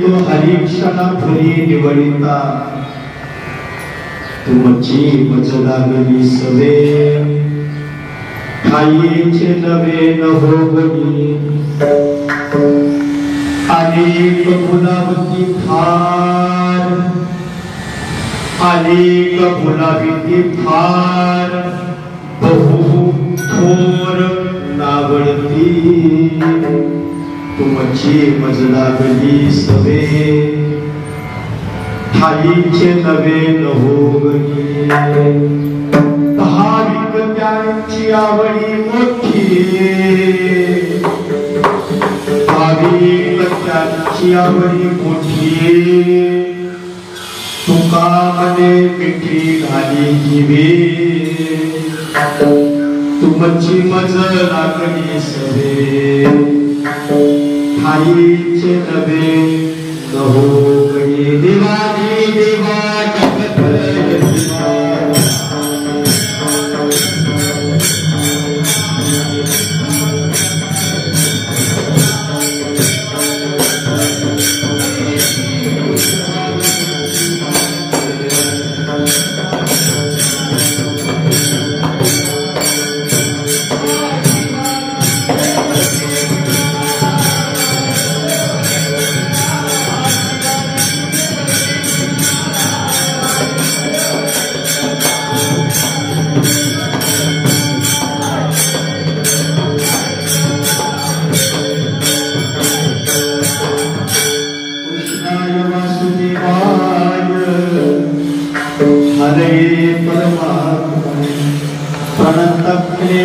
तो हरी क्षण भरी निवडिता तुमची मज लागली सवे ठाईचे नवे न होगणी अनेक गुणावती फार अनेक गुणावती फार बहु थोर नावडती तुमची मज लागली सवे ठाईचे नवे न होगणी भाविक त्यांची आवडी मोठी भाविक त्यांची आवडी मोठी तुका मने मिठी घाली जिवे तुमची मज लागली सवे ठाईचे नवे न होगणी दिवाळी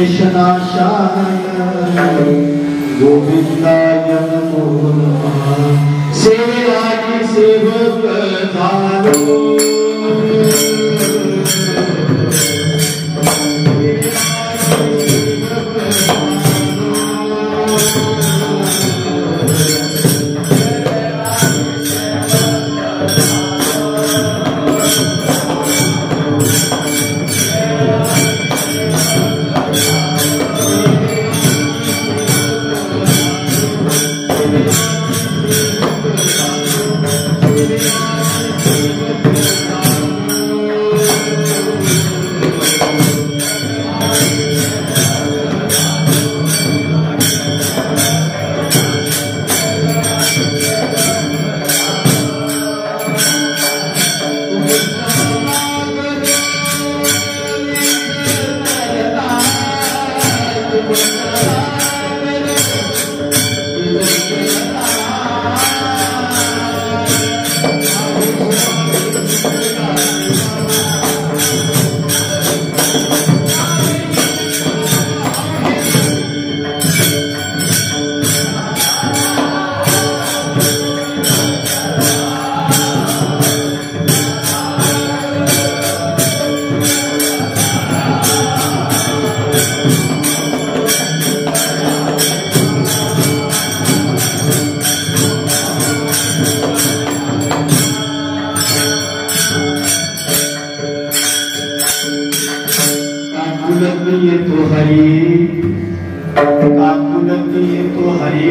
क्लेशनाशाय गोविंदाय नमो नमः। सेवेलागी सेवक झालो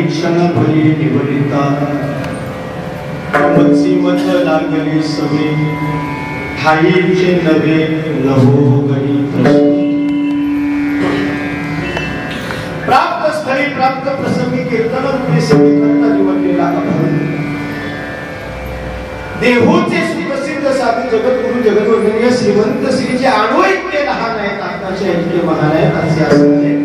क्षण भरी निवडिता मत्सिमत लागली सवे ठाईचे नवे नभो गणी प्राप्त स्थळी प्राप्त प्रसंगी कीर्तन रूपी संगीता निवडलेला अभंग देहूचे सुप्रसिद्ध साधू जगद्गुरु जगद्वंदनीय श्रीमंत श्रीचे आडू इतके लहान आहेत आकाशे इतके महान आहेत असे असले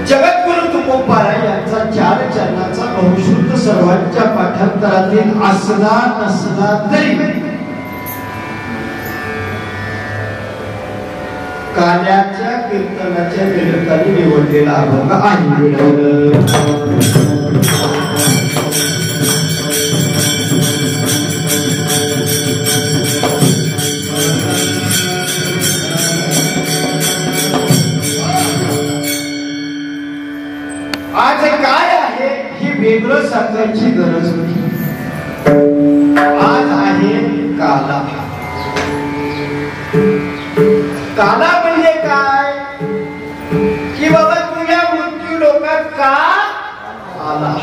जगद्गुरु तुकोबारा यांचा 4 चरणाचा बहुश्रुत सर्वांच्या पाठांतरातील असला नसला तरी काल्याच्या कीर्तनाच्या निमित्ताने निवडलेला अभंग आहे। आज काय आहे ही वेगळं सांगायची गरज नाही। आज आहे काला। काला म्हणजे काय की बाबा तुझ्या मृत्यू लोकात का आला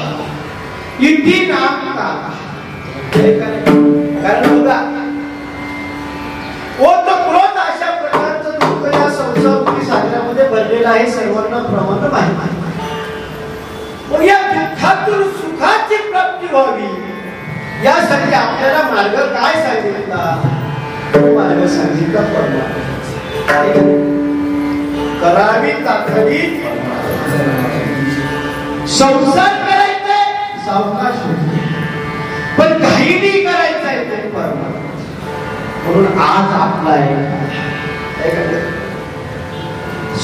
इति नाम काला। कारण बघा ओतप्रोत अशा प्रकारचं दुःख या संसारी सागरामध्ये भरलेलं आहे सर्वांना प्रमाण माहिती आहे। मग या दुःखातून सुखाची प्राप्ती व्हावी यासाठी आपल्याला मार्ग काय सांगितला मार्ग सांगितला परमात्मा करावी तातडी संसार करायचा सावकाश पण काही नाही करायचंय ते परमात्मा म्हणून आज आपला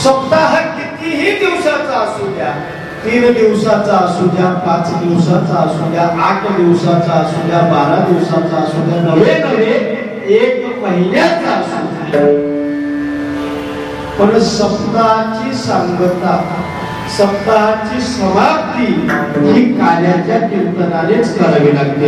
सप्ताह कितीही दिवसाचा असू द्या 3 दिवसाचा असू द्या 5 दिवसाचा असू द्या 8 दिवसाचा असू द्या 12 दिवसाचा असू द्या नवे 1 महिन्याचा असू द्या पण सप्ताहाची सांगता सप्ताहाची समाप्ती ही काल्याच्या कीर्तनानेच करावी लागते।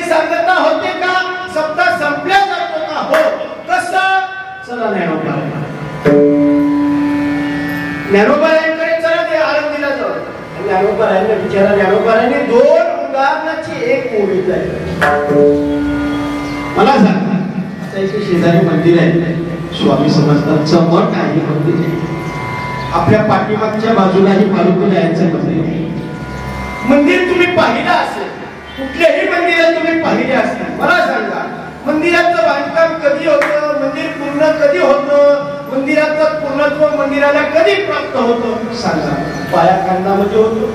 सांगता होते का सप्ताह संपल्या जातो का हो कसं चला ज्ञानोबारायांकडे चला ते आरंभीला जाऊ ज्ञानोबारायांना विचारा ज्ञानोबारायांनी 2 उदाहरणाची एक ओळीच आहे मला सांगा आता इथे शेजारी मंदिर आहे स्वामी समर्थांचं मठ आहे मंदिर आपल्या पाठीमागच्या बाजूलाही पालुकलायांचं मंदिर मंदिर तुम्ही पाहिलं असेल कुठल्याही मंदिरात तुम्ही पाहिले असतील मला सांगा मंदिराचं बांधकाम कधी होतं मंदिर पूर्ण कधी होतं मंदिराचा पूर्ण पूर्णत्व मंदिराला कधी प्राप्त होतं सांगा? पाया कांदा म्हणजे होतो,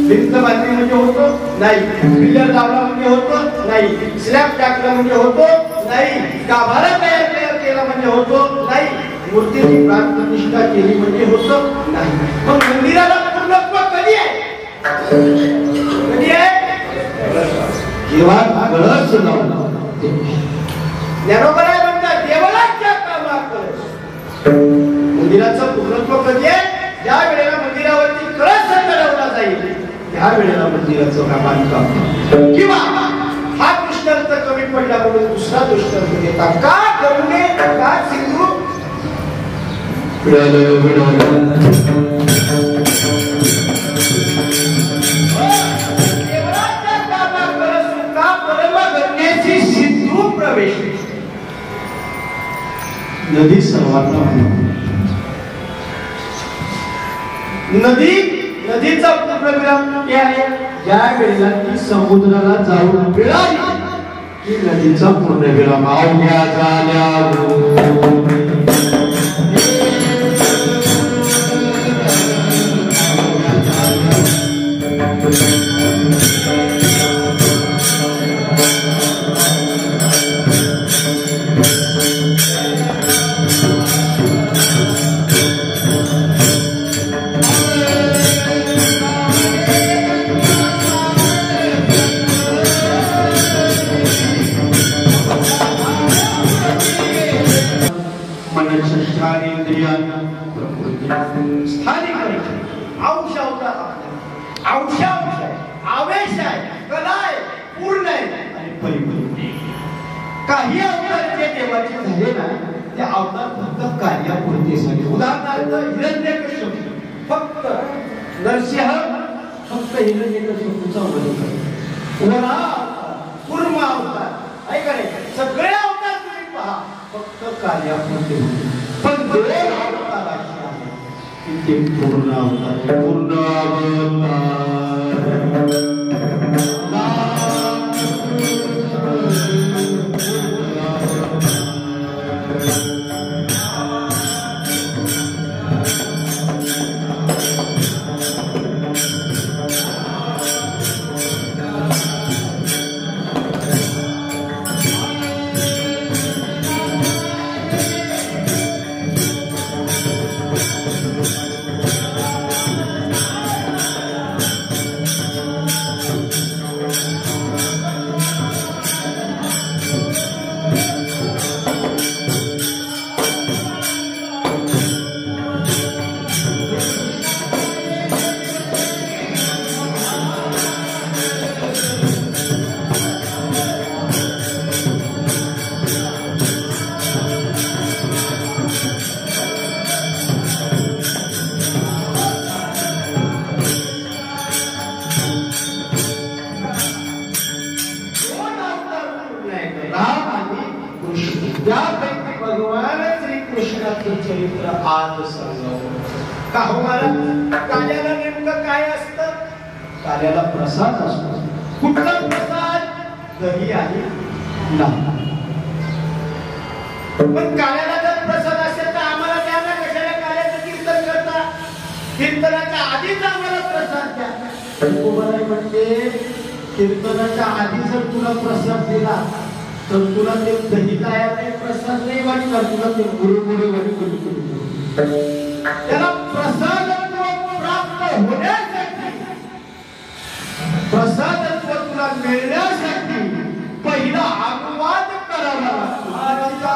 भिंत बांधली म्हणजे होतो नाही, पिल्लर लावला म्हणजे होतो नाही, स्लॅब टाकला म्हणजे होतो नाही, गाभारा तयार केला म्हणजे होतो नाही, मूर्तीची प्राण प्रतिष्ठा केली म्हणजे होतं नाही. मग मंदिराला पूर्णत्व कधी आहे? कधी आहे? जेव्हा कळस लावला. ज्ञानोबा म्हणतात देवळाच्या कामा कळस. मंदिराचं पूर्णत्व कधी आहे? ज्या वेळेला मंदिरावरती कळस चढवला जाईल त्या वेळेला मंदिराचं बांधकाम. किंवा हा दृष्टांत कमी पडला म्हणून दुसरा दृष्टांत देता का करुणे का सिंधू देवळाच्या कामा कळस का परम गणेची सिंधू प्रवेश. नदी सर्वांना नदीचा पूर्णविराम कुठे आहे? ज्या वेळेला ती समुद्राला जाऊन मिळाली की नदीचा पूर्णविराम. अवघ्या झाल्या आवेश आहे, कला आहे, पूर्ण आहे आणि परिपूर्ण. काही अवतार जे देवाचे झाले ना ते अवतार फक्त कार्यापुरते झाले. उदाहरणार्थ हिरण्यकश्यप फक्त नरसिंह फक्त हिरण्यकश्यपूचा वध करतो. कूर्म अवतार ऐका नाही, सगळे अवतार तुम्ही पहा फक्त कार्यापुरते होते. पण दोन अवतार असे आहेत की ते पूर्ण अवतार. पूर्ण अवतार चरित्र आज सांगावं का हो महाराज? काल्याला नेमकं काय असतं? काल्याला प्रसाद असतो. कुठला प्रसाद? दही आहे नाही. पण काल्याला जर प्रसाद असेल तर आम्हाला त्यांना कशाला काल्याचं कीर्तन करता? कीर्तनाच्या आधीच आम्हाला प्रसाद द्या. म्हणते कीर्तनाच्या आधी जर तुला प्रसाद दिला तर तुला ते दही तयार नाही, प्रसाद नाही वाटणार, तुला ते गुरुमुळे त्याला प्रसादत्व प्राप्त होण्यासाठी, प्रसादत्व तुला मिळण्यासाठी पहिला अनुवाद करावा लागतो.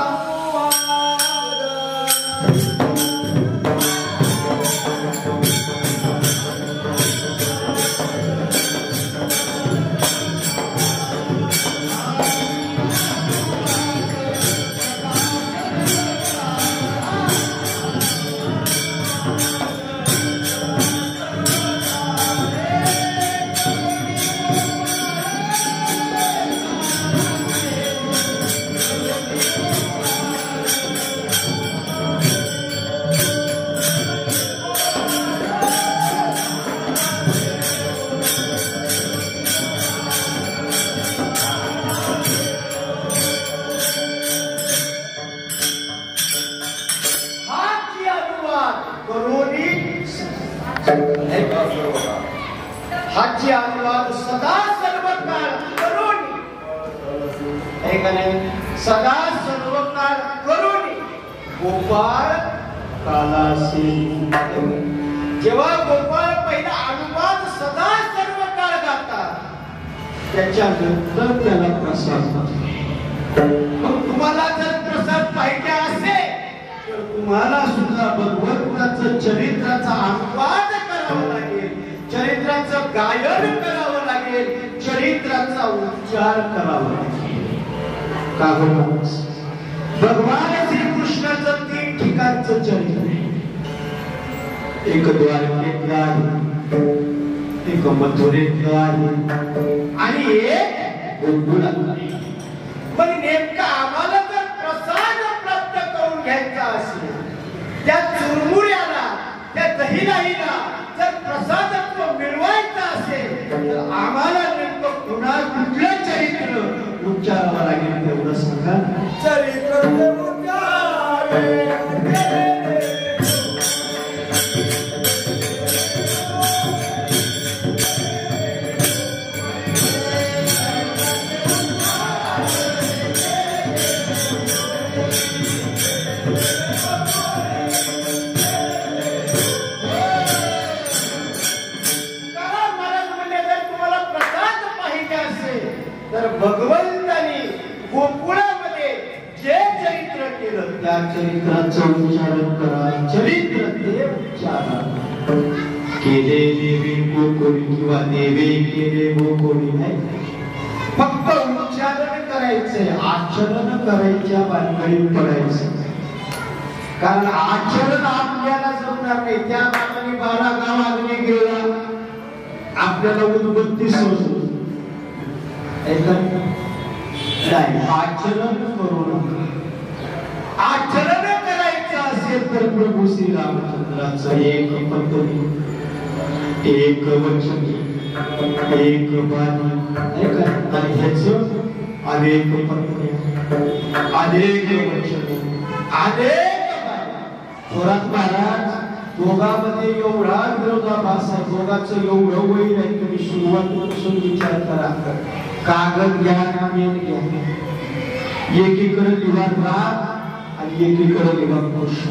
हाची अनुवाद सदा सर्व काळ करून सदा सर्व काळ करून गोपाळ कालासी. जेव्हा गोपाळ पहिला अनुवाद सदा सर्व काळ गातात त्याच्यानंतर त्याला प्रसाद. तुम्हाला जर प्रसाद पाहिजे असेल तर तुम्हाला सुद्धा भगवंताचं चरित्राचा अनुवाद करावा लागेल, चरित्राचं गायन करावं लागेल, चरित्राचा उच्चार करावा लागेल. का भगवान श्रीकृष्णाचं 3 ठिकाणचं चरित्र आहे. एक द्वारकेतलं आहे, एक मथुरेतलं आहे आणि एक गोकुळातलं आहे. पण नेमका आम्हाला जर प्रसाद प्राप्त करून घ्यायचा असेल, त्या चुरमुऱ्याला, त्या दहीलाहीला जर प्रसादत्व मिळवायचं असेल तर आम्हाला नेमकं कुठलं चरित्र उच्चारावं लागेल तेवढं सांगा. चरित्र भगवंतानी गोकुळामध्ये जे चरित्र केलं त्या चरित्राचं उच्चारण करा. चरित्र ते उच्चारण केले देवी गोकुळी किंवा देवी केले गोकुळी नाही, फक्त उच्चारण करायचंय, आचरण करायच्या भानगडीत पडायचं. कारण आचरण आपल्याला जमणार नाही. त्या मानाने 12 गाव अग्नी गेला आपल्याला उद्बत्ती सोडली आचरण करून. आचरण करायचं असेल तर प्रभू श्री रामचंद्राचं एक पद्धती, एक वचन, एक वाणी आणि ह्याचं अनेक पद्धती, अनेक वचन, अनेक वाणी. थोरात महाराज दोघांमध्ये एवढा विरोधाभास आहे, दोघांचं एवढं वैर आहे. तुम्ही सुरुवातीपासून विचार करा. कागद घ्या आणि पेन घ्या, एकीकडे लिहा राग आणि एकीकडे लिहा कृष्ण.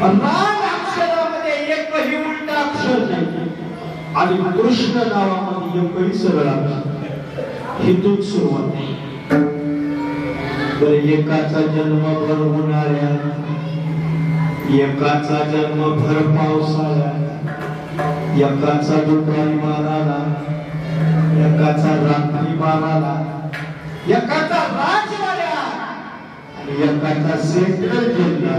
राग अक्षरामध्ये एकही उलटा अक्षर नाही आणि कृष्ण नावामध्ये एकही सरळ अक्षर. हितून सुरुवात आहे. तर एकाचा जन्मभर होणाऱ्या, एकाचा जन्मभर पावसाळ्यात, एकाचा दुपारी 12ला, एकाचा रात्री 12ला, एकाचा राजवाड्या आणि एकाचा सेंट्रल जिल्हा.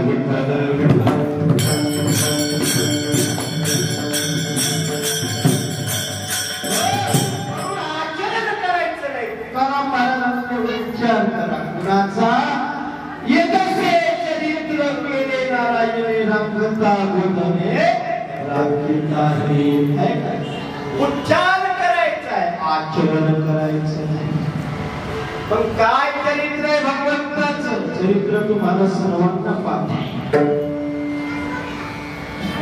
आचरण करायचं नाही. तुकाराम महाराजांचे उच्चार करा. कुणाचा येतसे चरित्र केले नारायणे रंगता गोदने राखिता हे. उच्चार आचरण करायचं नाही. पण काय चरित्र आहे भगवंताचं? चरित्र तुम्हाला सर्वांना पाहता.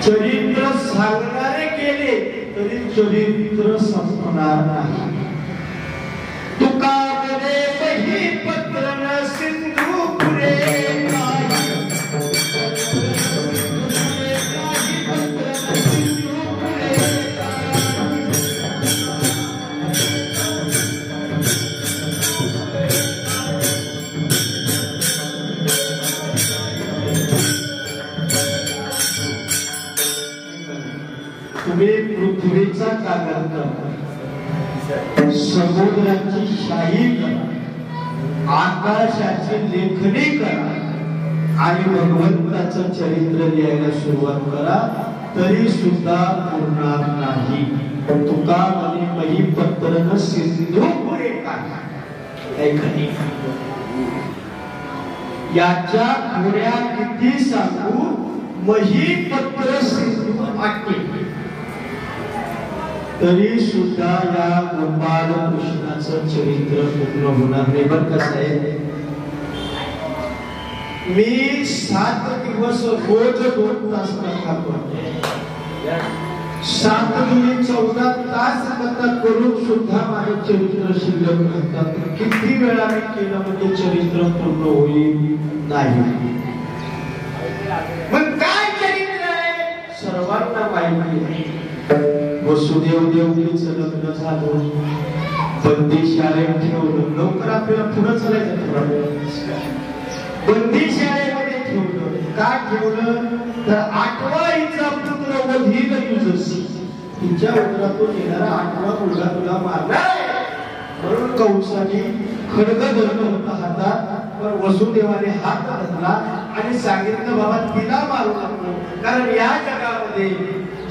चरित्र सांगणारे गेले तरी चरित्र संपणार नाही. तुका मध्ये बही पत्र न सिंधू पुरे पृथ्वीचा कागद करा, समुद्राची शाही करा, आकाशाची लेखणी करा आणि भगवंताचं चरित्र लिहायला सुरुवात करा, तरी सुद्धा पुरणार नाही. तुका म्हणे मही पत्र न सिंधू पुरे काढा. याच्या पुऱ्या किती सांगू, मही पत्र सिंधू आटे, तरी सुद्धा या गोपाल कृष्णाचं चरित्र पूर्ण होणार नाही. बरं कसं आहे, मी 7 दिवस रोज 2 तास कथा करतो. 7 दुनी 14 तास कथा करून सुद्धा माझे चरित्र शिल्लक राहतात. किती वेळा मी केलं म्हणजे चरित्र पूर्ण होईल नाही. मग काय चरित्र आहे सर्वांना माहिती आहे. वसुदेव देवकीचं लग्न झालं, बंदी शाळेत ठेवलं. लवकर आपल्याला पुढे चालायचं. बंदी शाळेमध्ये ठेवलं. का ठेवलं तर 8वा हिचा पुत्र वधील युजसी, तिच्या उदरातून येणारा 8वा मुलगा तुला मारणार म्हणून कंसाने खड्ग धरलं होता हातात. पण वसुदेवाने हात धरला आणि सांगितलं बाबा तिला मारू नको, कारण या जगामध्ये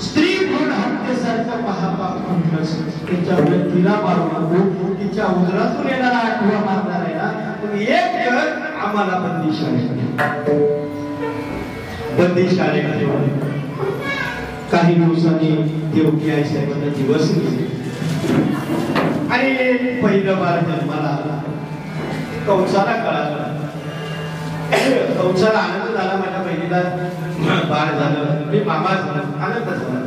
स्त्री भ्रूण हत्येसारखं महापाप म्हटलं. त्याच्यामुळे तिला मारू नको, तिच्या उदरातून येणारा 8वा मारणार आहे ना. पण एक जग आम्हाला बंदी शाळेमध्ये काही दिवसांनी देवकी आई साहेबांना दिवस गेले आणि पहिलं बाळ जन्माला आला. कंसाला कळालं. कंसाला आनंद झाला, माझ्या बहिणीला बाळ झालं, मी मामा झालं, आनंद झाला.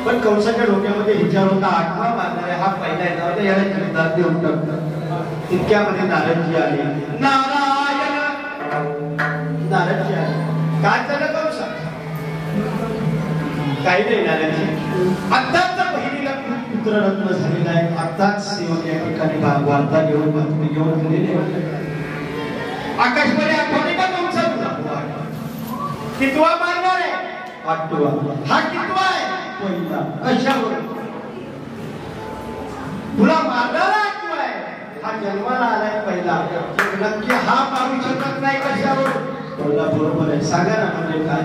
पण कंसाच्या डोक्यामध्ये विचार होता 8वा मारणार आहे, हा पहिला येणार याला जगदात देऊन टाकतात. तितक्यामध्ये नारदजी आले. नारदजी आले. काय झालं कंसा? काही नाही नारदजी, आत्ताच बहिणीला पुत्ररत्न झालेला आहे. आत्ताच सेवक या ठिकाणी वार्ता घेऊन गेलेले. आकाशमध्ये आठवणी का कंसा तुझा? कितवा मारणार आहे? 8वा. हा कितवा आहे? पहिला. कशावर? तुला मारणारा 8वा आहे, हा जन्माला आलाय पहिला. नक्की हा मारू शकत नाही कशावर? बोलला बरोबर आहे. सांगा ना म्हणजे काय?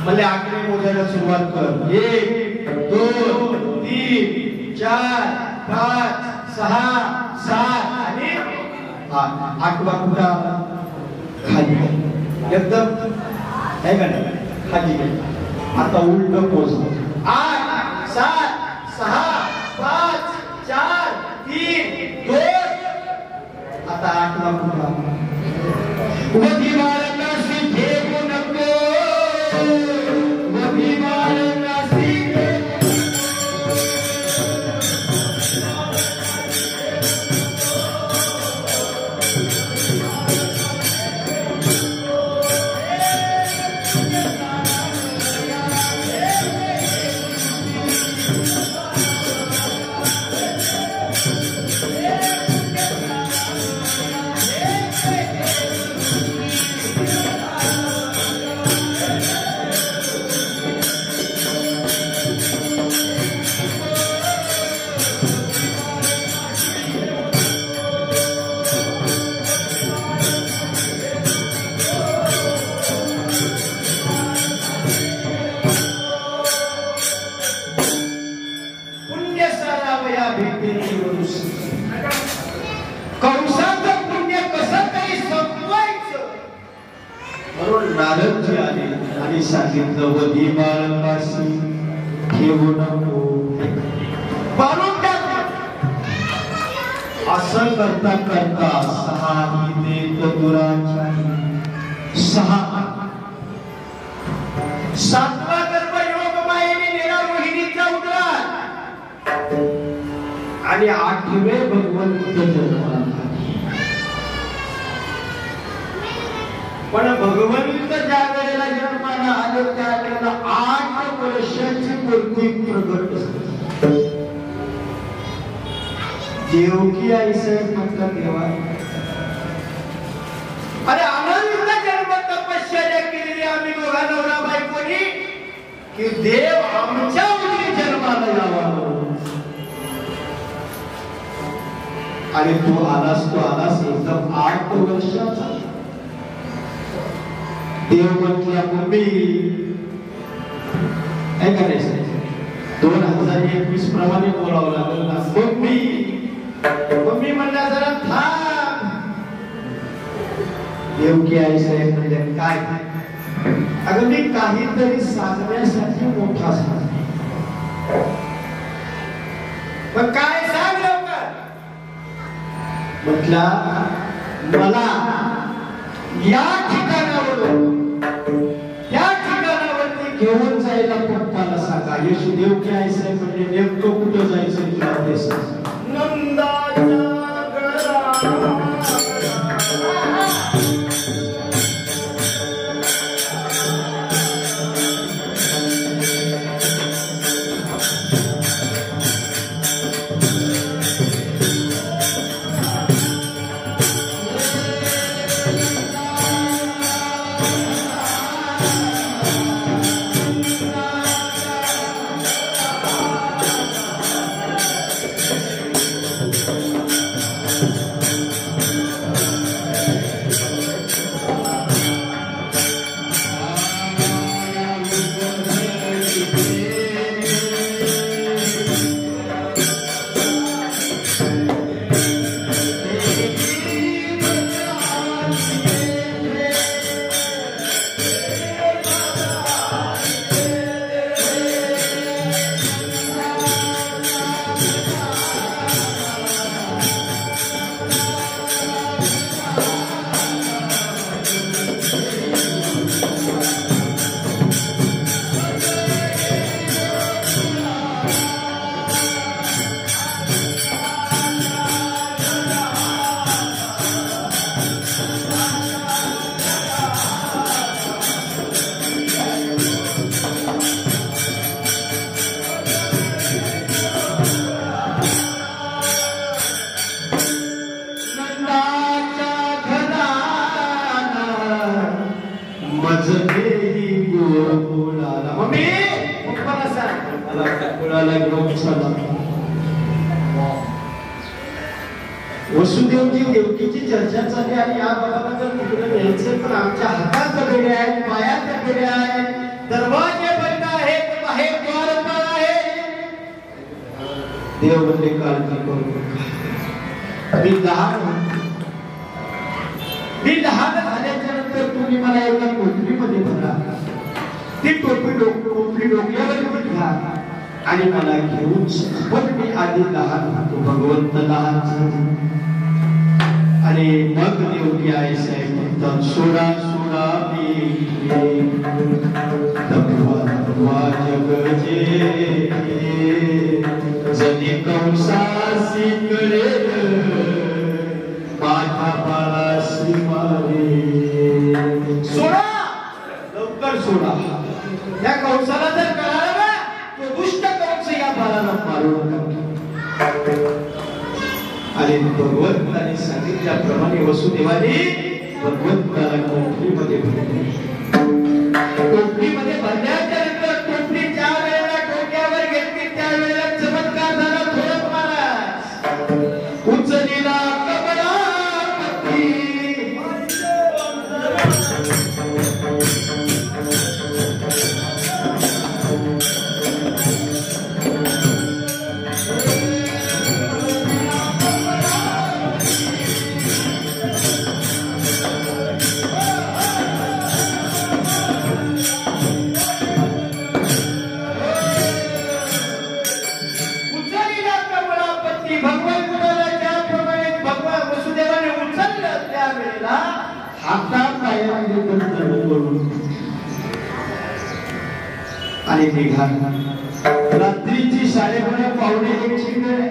म्हणजे आकडे मोजायला सुरुवात कर. 1 2 3 4 5 6 7 आणि 8वा कुठा? खाली एकदम आहे का नाही? खाली. आता उलट मोज. 8 7 6 5 4 3 2. आता 8वा कुठा? वधी मारणासी ठेवू नको, वधी मारणासी. कंसाचं पुण्य कसं काही संपवायचं म्हणून नारदजी आले आणि सांगितलं वधी बाळकासी ठेवू नको, मारून टाक. असं करता करता 6 देत दुराचारी 6 7वा गर्भयोग मायेने नेला रोहिणीचा उदरात आणि 8वे भगवंत जन्माला. पण भगवंत ज्या वेळेला जन्माला आले त्या वेळेला 8 वर्षाची मूर्ती प्रगट झाली. देवकी आई साहेब म्हटलं देवा, अरे अनंत जन्म तपश्चर्या केलेली आम्ही दोघा नवरा बायकोनी की देव आमच्या मुली जन्माला यावा आणि तू आलास एकदम 8 वर्षाचा. देव म्हटला मम्मी ऐका नाही 2021 प्रमाणे बोलावं लागलं ना. मम्मी म्हणला जरा थांब. देवकी आई साहेब म्हणजे काय? अगं मी काहीतरी सांगण्यासाठी मोठा झाला. पण काय सांग लवकर. म्हटला मला या ठिकाणावरती घेऊन जायला पप्पाला सांगा. यशोदेव काय आहे म्हणजे नेमकं कुठं जायचं तुला ते सांग. वसुदेवजी देवकीची चर्चा चालली आणि या बाबाला तिकडे न्यायचे पण आमच्या हातात दगडे आहेत, पायात दगडे आहेत, दरवाजे बंद आहेत, बाहेर द्वार बंद आहे. देव म्हणले काळजी करू नका. मी लहान झाल्याच्या नंतर तुम्ही मला एका टोपलीमध्ये भरा. ती टोपली डोक्यावर घ्या आणि मला घेऊन. पण मी आधी लहान होतो, भगवंत लहान झाला आणि मग देवकी आई साहेब म्हणतात सोडा सोडा जगजे जनी कंसासी कळेल माझ्या बाळाशी मारे. सोडा लवकर सोडा. या कंसाला जर कळालं ना तो दुष्ट कंस या बाळाला मारू नका. आणि भगवंताने सांगितल्याप्रमाणे वसुदेवाने भगवंताला टोपलीमध्ये भरले. टोपलीमध्ये भरल्याच्या नंतर टोपली ज्या वेळेला डोक्यावर घेतली त्यावेळेला चमत्कार झाला. थोडं महाराज उचलीला कमलापती. आणि निघाला. रात्रीची 12:30 पावणे 1ची वेळ.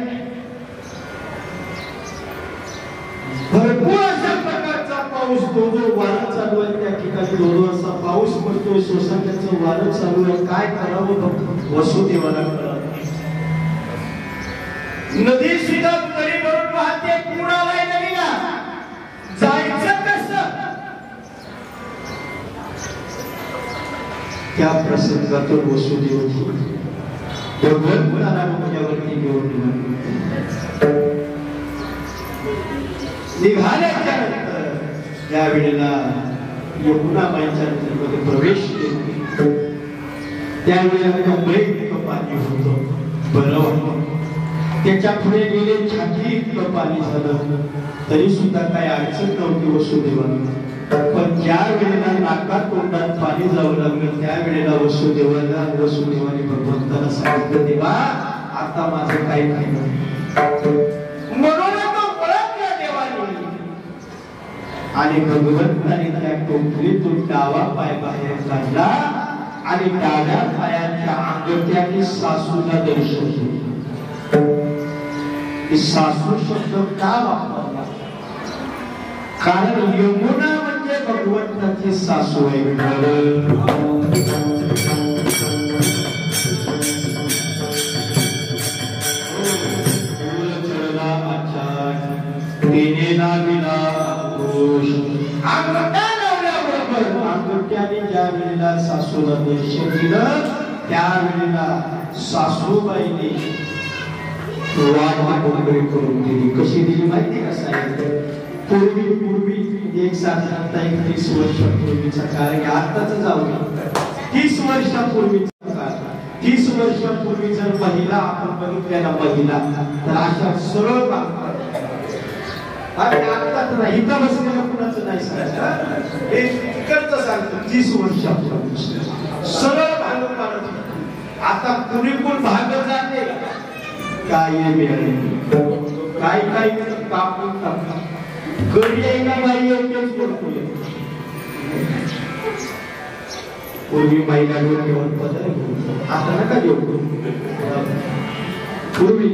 भरपूर अशा प्रकारचा पाऊस दो वारा चालू आहे. त्या ठिकाणी दो असा पाऊस पडतोय. सोसाट्याचं वारं चालू आहे. काय करावं वसुदेवाला कळलं. नदी सुद्धा तरी भरून वाहते. पूर्ण आलाय नदीला. जायचं कसं. त्या प्रसंगातून वसुदेवजी भगवंताला डोक्यावरती घेऊन निघाल्याच्या नंतर ज्या वेळेला यमुनाबाईच्या नदीमध्ये प्रवेश केला त्यावेळेला कमरे इतकं पाणी होतं. बरं होतं. त्याच्या पुढे गेले छाती इतकं पाणी झालं तरी सुद्धा काही अडचण नव्हती वसुदेवाला. पण ज्या वेळेला नाकात तोंडात पाणी जाऊ लागलं त्यावेळेला वसुदेवाने भगवंताला सांगितलं देवा आता माझं काही नाही. म्हणून तो ओळखला देवाने. आणि भगवंताने त्या टोपलीतून डावा पाय बाहेर काढला आणि डाव्या पायाच्या अंगठ्याने सासूला दर्शन दिले। सासू शब्द का वापरला? कारण यमुना म्हणजे भगवंताची सासू आहे। अंगठ्याने ज्या वेळेला सासूला दर्शन दिलं त्यावेळेला सासूबाईने वाटणी करून दिली। कशी दिली माहिती का साहेब? पूर्वी एक साधारणतः 30 वर्षापूर्वीचा काळ, आताच जाऊ 30 वर्षापूर्वीचा काळ। 30 वर्षापूर्वी जर महिला आपण बघितलेला महिला तर अशा सरळ इथं बसलेलं कुणाचं नाही सांगायचं, हे तिकडचं सांगतो। 30 वर्षापूर्वी सरळ भाग पाडत, आता कुणी कोण भाग जाते काय काय काय कापून टाकतात। कधी एकदा बाई एकच करतो। पूर्वी महिला डोक्यावर पदर घेऊन, आता नका देऊ। पूर्वी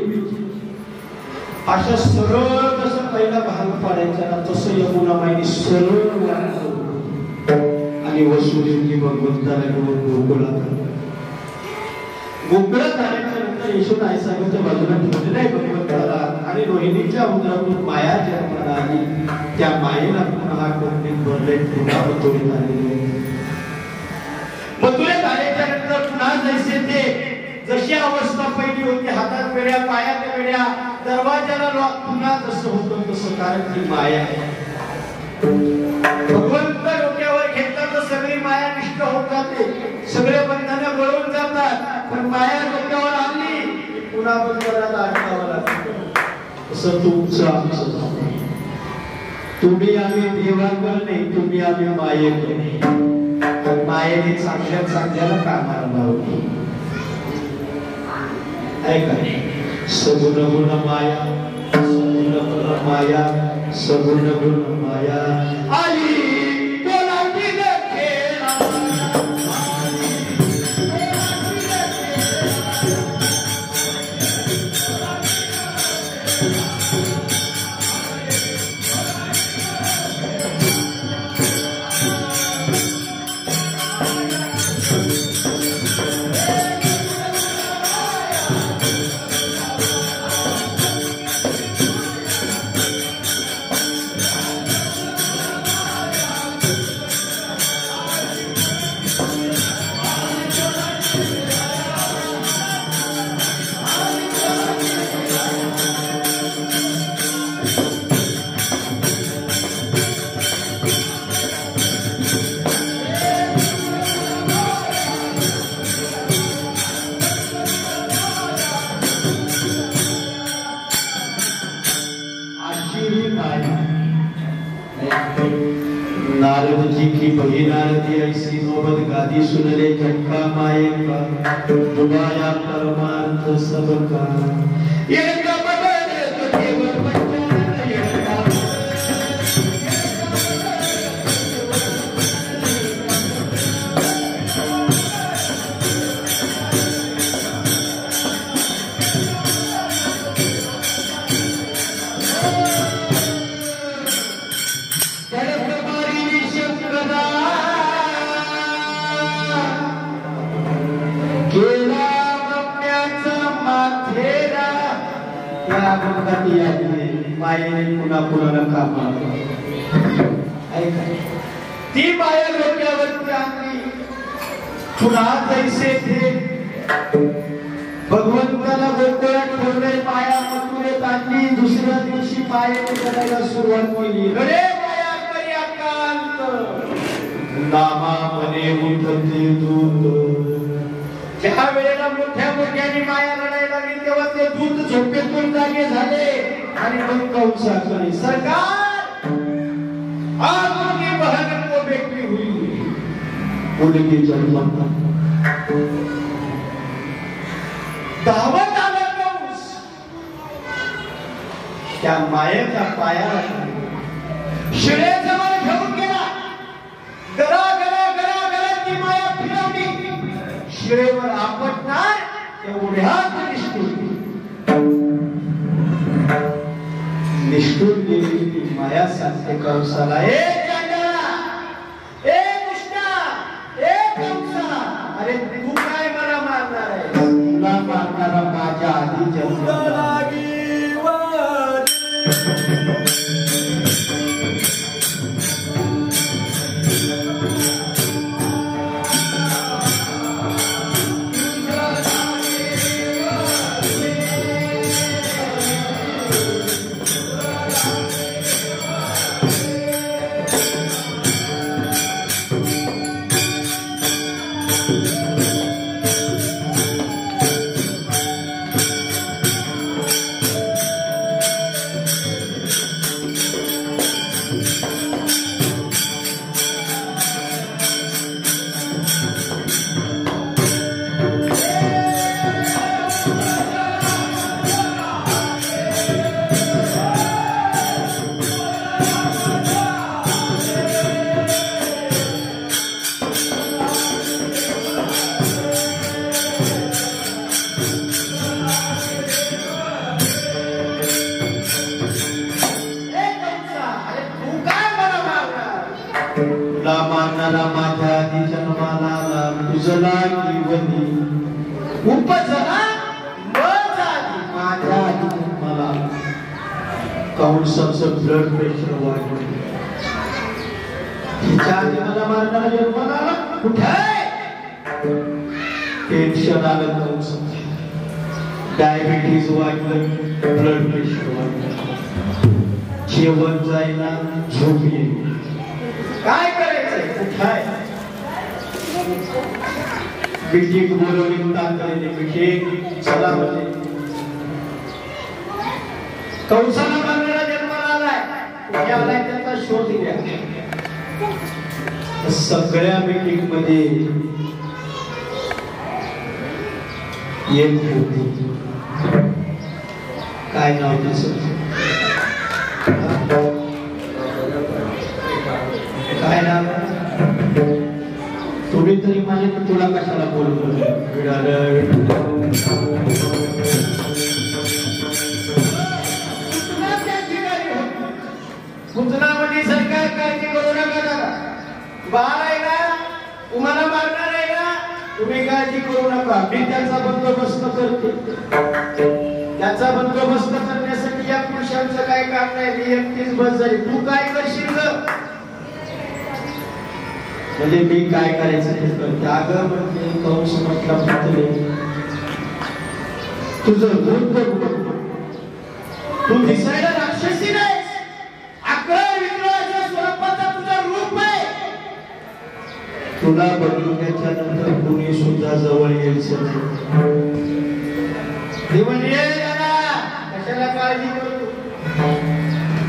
अशा सरळ जसं पहिला भाग पाडायचा ना तसं यमुना माईने सरळ आणि वसुदेवजी भगवंताला घेऊन गोकुळात आल्याच्या नंतर यशोदा आईसाहेबांच्या बाजूला ठेवलेला आहे भगवंताला आणि रोहिणीच्या उदरातून माया जन्माला आली। त्या मायेला पुन्हा कोकणीत भरले, पुन्हा मथुरेत आलेले। मथुरेत आल्याच्या नंतर पुन्हा जैसे ते जशी अवस्था पहिली होती, हातात वेड्या पायात वेड्या, दरवाजाला पुन्हा जसं होतं तसं, कारण ती माया आहे। भगवंत डोक्यावर घेतला तर सगळी माया निष्ठ होत जाते, सगळे बंधनं गळून जातात। पण माया डोक्यावर आली पुन्हा बंधनाला अडकावं लागतं। तसं तुमचं आमचं, तुम्ही आम्ही देवाकडे नाही, तुम्ही आम्ही मायेकडे नाही। मायेने चांगल्या चांगल्याला कामाला लावली ऐका। सगुण गुण माया, सगुण गुण माया, सगुण गुण माया आली बोलाची खेळा। नारद जी की बही नारदी ऐसी नौबत गादी सुन ले झटका माए का, डुबाया परमार्थ सबका। ये पुन्हा पुन्हा कामा ती माया डोक्यावरती आणली। पुन्हा जैसे थे भगवंताला गोकुळात ठेवले, माया मथुरेत आणली। दुसऱ्या दिवशी मायेने करायला सुरुवात केली। अरे माया करी अकांत नामा म्हणे उठते दूत। ज्या वेळेला मोठ्या मोठ्याने माया लढायला लागली तेव्हा ते दूत झोपेतून जागे झाले आणि मग कंसा करे सरकार आपकी बहन को बेटी हुई, उनकी जन्म धावत आला कंस त्या मायेच्या पायाला शिळेजवळ घेऊन गेला। गरा गरा गरा गरा ती माया फिरवली शिळेवर आपटणार एवढ्यात निष्ठूर गेली ती माया सांगते कंसाला, ए दुष्टा, ए कंसा, अरे तू काय मला मारणार आहे? तुला मारणारा माझ्या आधी जन्मला माझ्या आधी जन्माला तुझला जीवनी उपजला माझ्या आधी जन्माला कंसाचं ब्लड प्रेशर वाढलं. तिच्या आधी मला मारणारा जन्माला आला कुठे? टेन्शन आलं कंसाचं, डायबिटीज वाढलं, ब्लड प्रेशर वाढलं, जेवण जायला, झोप येईल. काय करायचंय? कुठाय? बिटिक बोलवली तात्कालिक बिटिक चला म्हणजे कंसाला मारणारा जन्माला आलाय, आलाय त्याचा शोध घ्या. सगळ्या बिटिक मध्ये एक होती. काय नाव तिचं? काय नाव? तुम्ही तरी माझे तुला कशाला बोलतो? कुंजनामध्ये सरकार काळजी करू नका दादा. बाळ आहे ना, तुम्हाला मारणार आहे ना, तुम्ही काळजी करू नका. मी त्याचा बंदोबस्त करते. त्याचा बंदोबस्त करण्यासाठी या पुरुषांचं काय काम नाही. मी एकटीच बस झाली. तू काय करशील ग? म्हणजे मी काय करायचं ते करते. अगं म्हणजे कंस म्हटला पुतळे, तुझं रूप बघ. तू दिसायला राक्षसी नाही, अकरा विग्रहाच्या स्वरूपाचा तुझं रूप आहे. तुला बघण्याच्या नंतर कुणी सुद्धा जवळ यायचं ते म्हणजे कशाला काळजी करतो.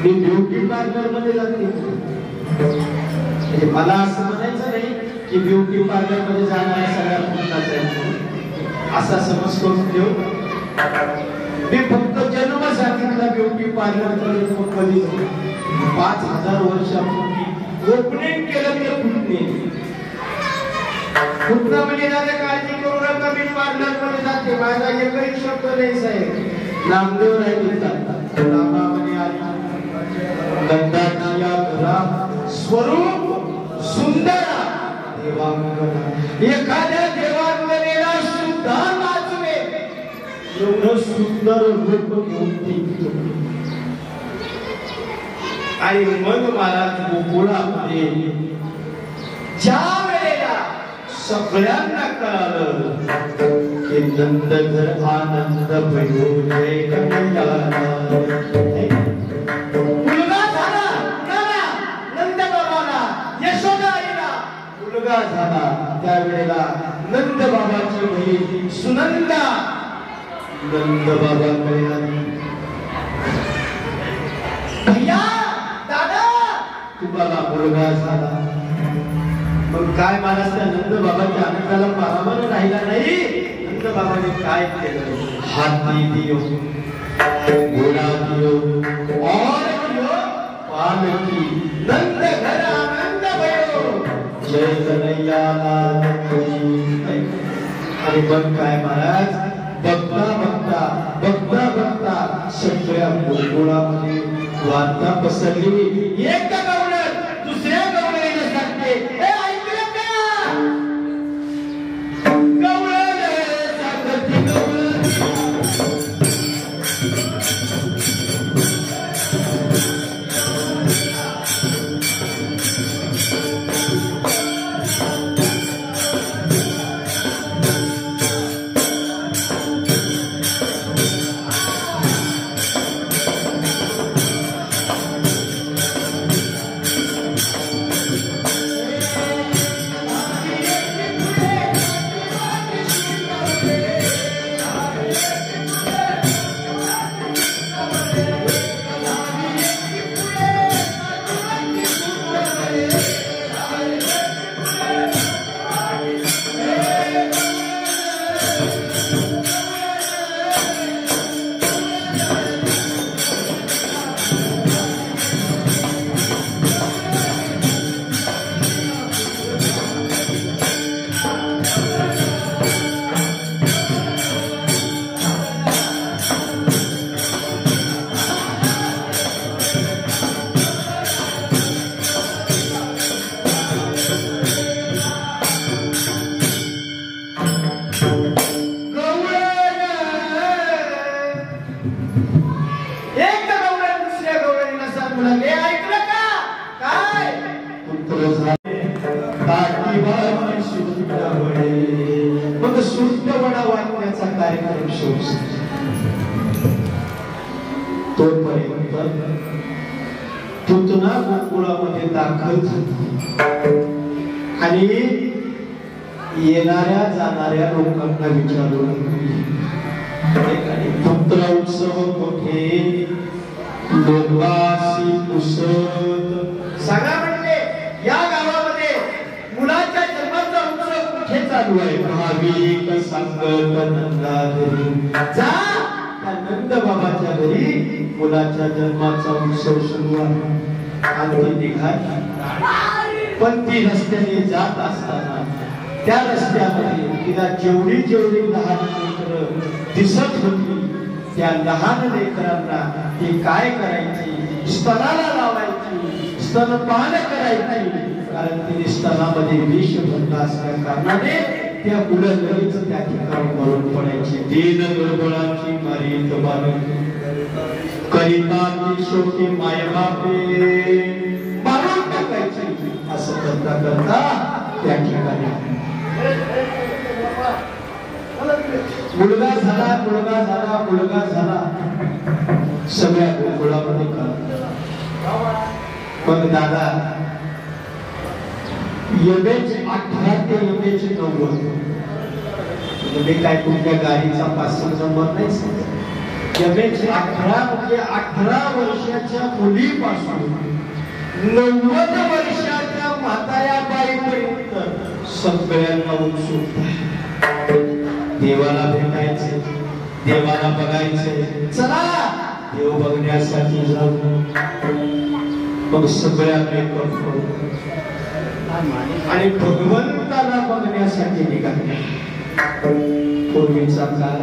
मी ब्युटी पार्लर मध्ये जाते. म्हणजे मला असं म्हणायचं नाही की ब्युटी पार्लर मध्ये जाणाऱ्या सगळ्या पुरुषांचा असा समज करून ठेव. मी फक्त जन्म सांगितला ब्युटी पार्लर कधी 5000 वर्षापूर्वी ओपनिंग केलं ते कुठनं म्हणजे दादा काळजी करू नका. मी पार्लर मध्ये जाते. माझा एकही शब्द नाही साहेब. नामदेव राहिला नामामध्ये आली गंधाची घरा स्वरूप सुंदर देवांगना. एखाद्या देवांगनेला सुद्धा नाचवे एवढं सुंदर रूप घेऊन आणि मग मला गोकुळामध्ये ज्या वेळेला सगळ्यांना कळालं की नंदघर आनंद भयो जय कन्हैया. झाला त्यावेळेला नंद बाबाची बहीण सुनंदा नंद बाबांकडे आली. भैया दादा तुम्हाला मुलगा झाला. मग काय मला त्या नंद बाबाच्या आनंदाला पारावर राहिला नाही. नंद बाबाने काय केलं? हाती दियो, घोडा दियो और दियो पालकी. नंद घर आनंद भयो जय कन्हैया लाल की. आणि पण काय महाराज, बघता बघता बघता बघता सगळ्या गोकुळामध्ये वार्ता पसरली. एक गवळण दुसऱ्या गवळणीला सांगते, हे ऐकलं का? गवळण सांगते गवळण. मग सुंदवडा वाटण्याचा कार्यक्रम सुरू. तोपर्यंत पुतना गोकुळामध्ये दाखल झाली आणि येणाऱ्या जाणाऱ्या लोकांना विचारू लागली, पुत्र उत्सव कुठे, लोकासी पुसत सांगा. म्हणजे या गावामध्ये मुलाच्या जन्माचा उत्सव कुठे चालू आहे? भाविक सांगत नंदाघरी जा, त्या नंद बाबाच्या घरी मुलाच्या जन्माचा उत्सव सुरू आहे. आणि निघाली, पण ती रस्त्याने जात असताना त्या रस्त्यामध्ये तिला जेवढी जेवढी लहान लेकरं दिसत होती, त्या लहान लेकरांना ती काय करायची? स्तनाला लावायची, स्तनपान करायची. कारण तिने स्तनामध्ये विष भरला असल्या कारणाने त्या कुलगरीच त्या ठिकाणी मरून पडायची. दीन दुर्बळाची मारीत बालक करिता ती शोके मायबापे मारून टाकायची. असं करता करता त्या ठिकाणी मुलगा झाला, मुलगा झाला, मुलगा झाला. सगळ्या गोकुळामध्ये कळलं. मग दादा यमेच 18 ते यमेच 90 म्हणजे काय तुमच्या गाडीचा 5 नंबर नाही. यमेच 18 म्हणजे 18 वर्षाच्या मुलीपासून 90 वर्षाच्या म्हाताऱ्या बाईपर्यंत सगळ्यांना उत्सुक. देवाला भेटायचे, देवाला बघायचे, चला देव बघण्यासाठी जाऊ. मग सगळ्या आणि भगवंताला बघण्यासाठी निघाले. पूर्वीचा काळ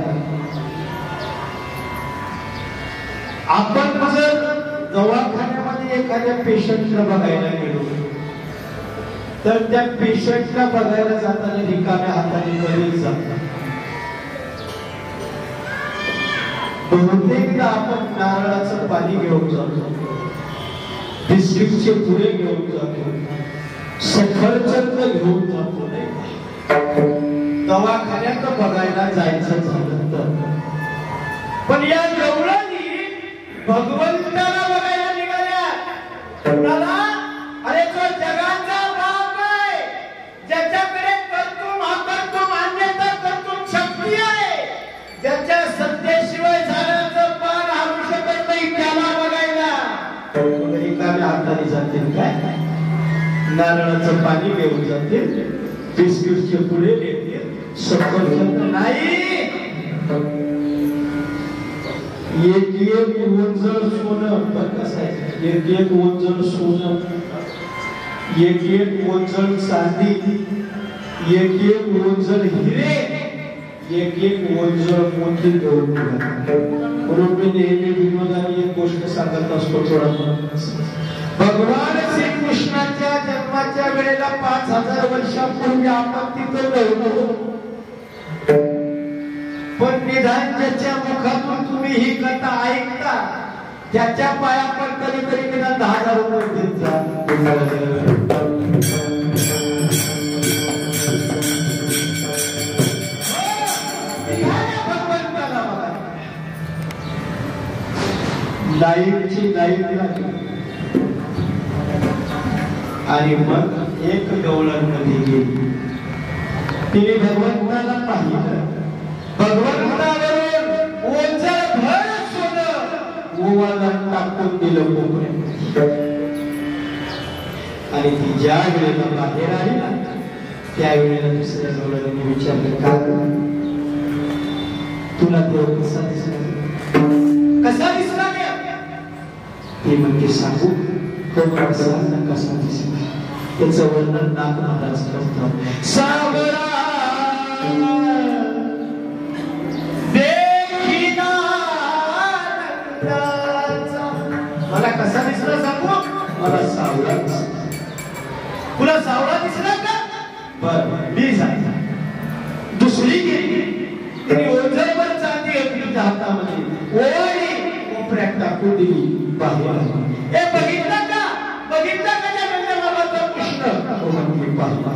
आपण जर दवाखान्यामध्ये एखाद्या पेशंटला बघायला गेलो तर त्या पेशंटला बघायला जाताना रिकाम्या हाताने कधी जातात. बहुतेकदा आपण नारळाचं पाणी घेऊन जातो, बिस्किटचे पुडे घेऊन जातो, सफरचंद घेऊन जातो. दवाखान्यात बघायला जायचं झालं तर. पण या गवळणी भगवंताला बघायला निघाल्या. कुणाला? अरे तो जगाचा बाप आहे, ज्याच्याकडे कर्तुम अकर्तुम अन्यथा कर्तुम शक्ती आहे, ज्याच्या सत्तेशिवाय झाडाचं पान हलू शकत नाही, त्याला बघायला रिकाम्या हाताने जातील. काय नारळाचं पाणी घेऊन जातील, बिस्किटचे पुढे देतील, सफरचंद नाही. एक एक ओंजळ सोनं, कसं आहे, एक एक ओंजळ सोनं, एक एक ओंजळ चांदी, एक एक ओंजळ हिरे एक एक ओझ मोठी घेऊन म्हणून मी नेहमी विनोदाने एक गोष्ट सांगत असतो थोडा. भगवान श्रीकृष्णाच्या जन्माच्या वेळेला 5000 वर्षापूर्वी आपण तिथं नव्हतो, पण निदान ज्याच्या मुखातून तुम्ही ही कथा ऐकता त्याच्या पाया पण कधीतरी निदान 10,000 रुपये देत जा. लाईटची लाईट लागली आणि मग एक गवळण मध्ये गेली. तिने भगवंताला पाहिलं. भगवंतावरून ओझरभर सोनं ओवाला टाकून दिलं कोपऱ्यात. आणि ती ज्या वेळेला बाहेर आली ना त्यावेळेला दुसऱ्या गवळणीने विचारलं, का तुला देव कसा दिसला? कसा दिसला? ती म्हणजे सांगू तो कसा दिसला त्याचं वर्णन नाथ महाराज करतात. सावरा देखीना मला कसा दिसला सांगू? मला सावळा दिसला. तुला सावळा दिसला का? बर मी सांगता. दुसरी गेली तिने ओझरभर चांदी घेतली हातामध्ये ओळी कोपऱ्यात टाकून दिली. बाहेर हे बघितलं का? बघितलं का त्या गंगाबाबाचा कृष्ण? तो म्हणजे पाहिला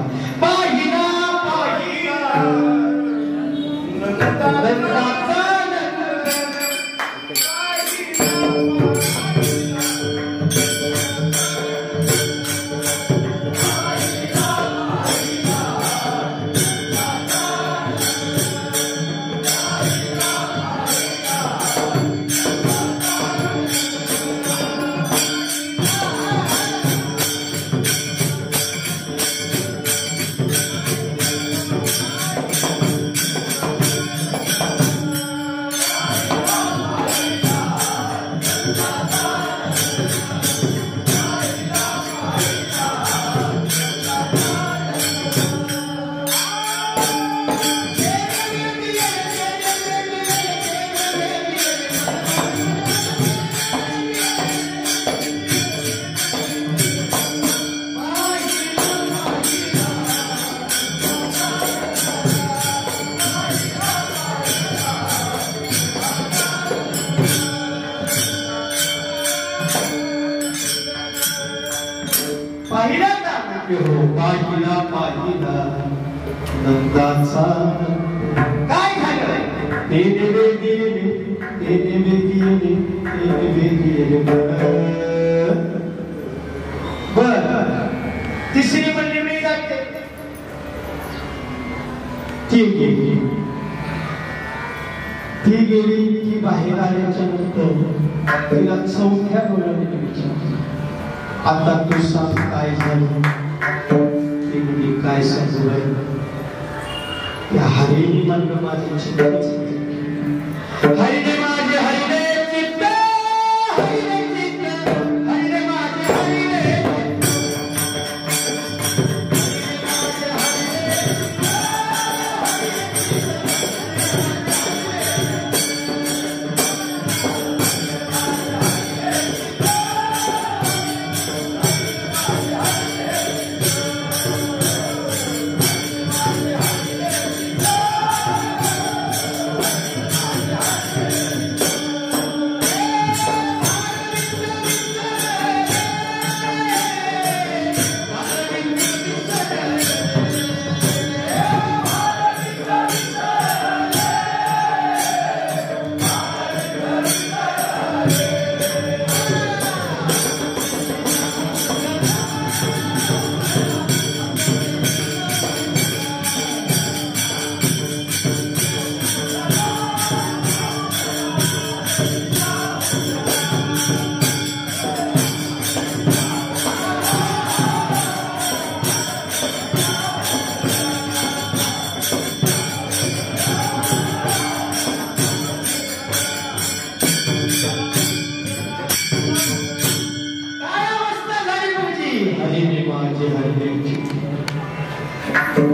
पाहिला नंदाचा काय झालं? तेने गेले बर. तिसरी म्हणली मी जाते. ती गेली की बाहेर आल्याच्या नंतर तिला चौथ्या मुलाने विचारलं, आता तू सांग काय झालं? काय सांगू? त्या हरिने म्हणलं माझी चित्त, हरिने माझे हरिने चित्त, हरिने चित्त, हरिने माझे हरिने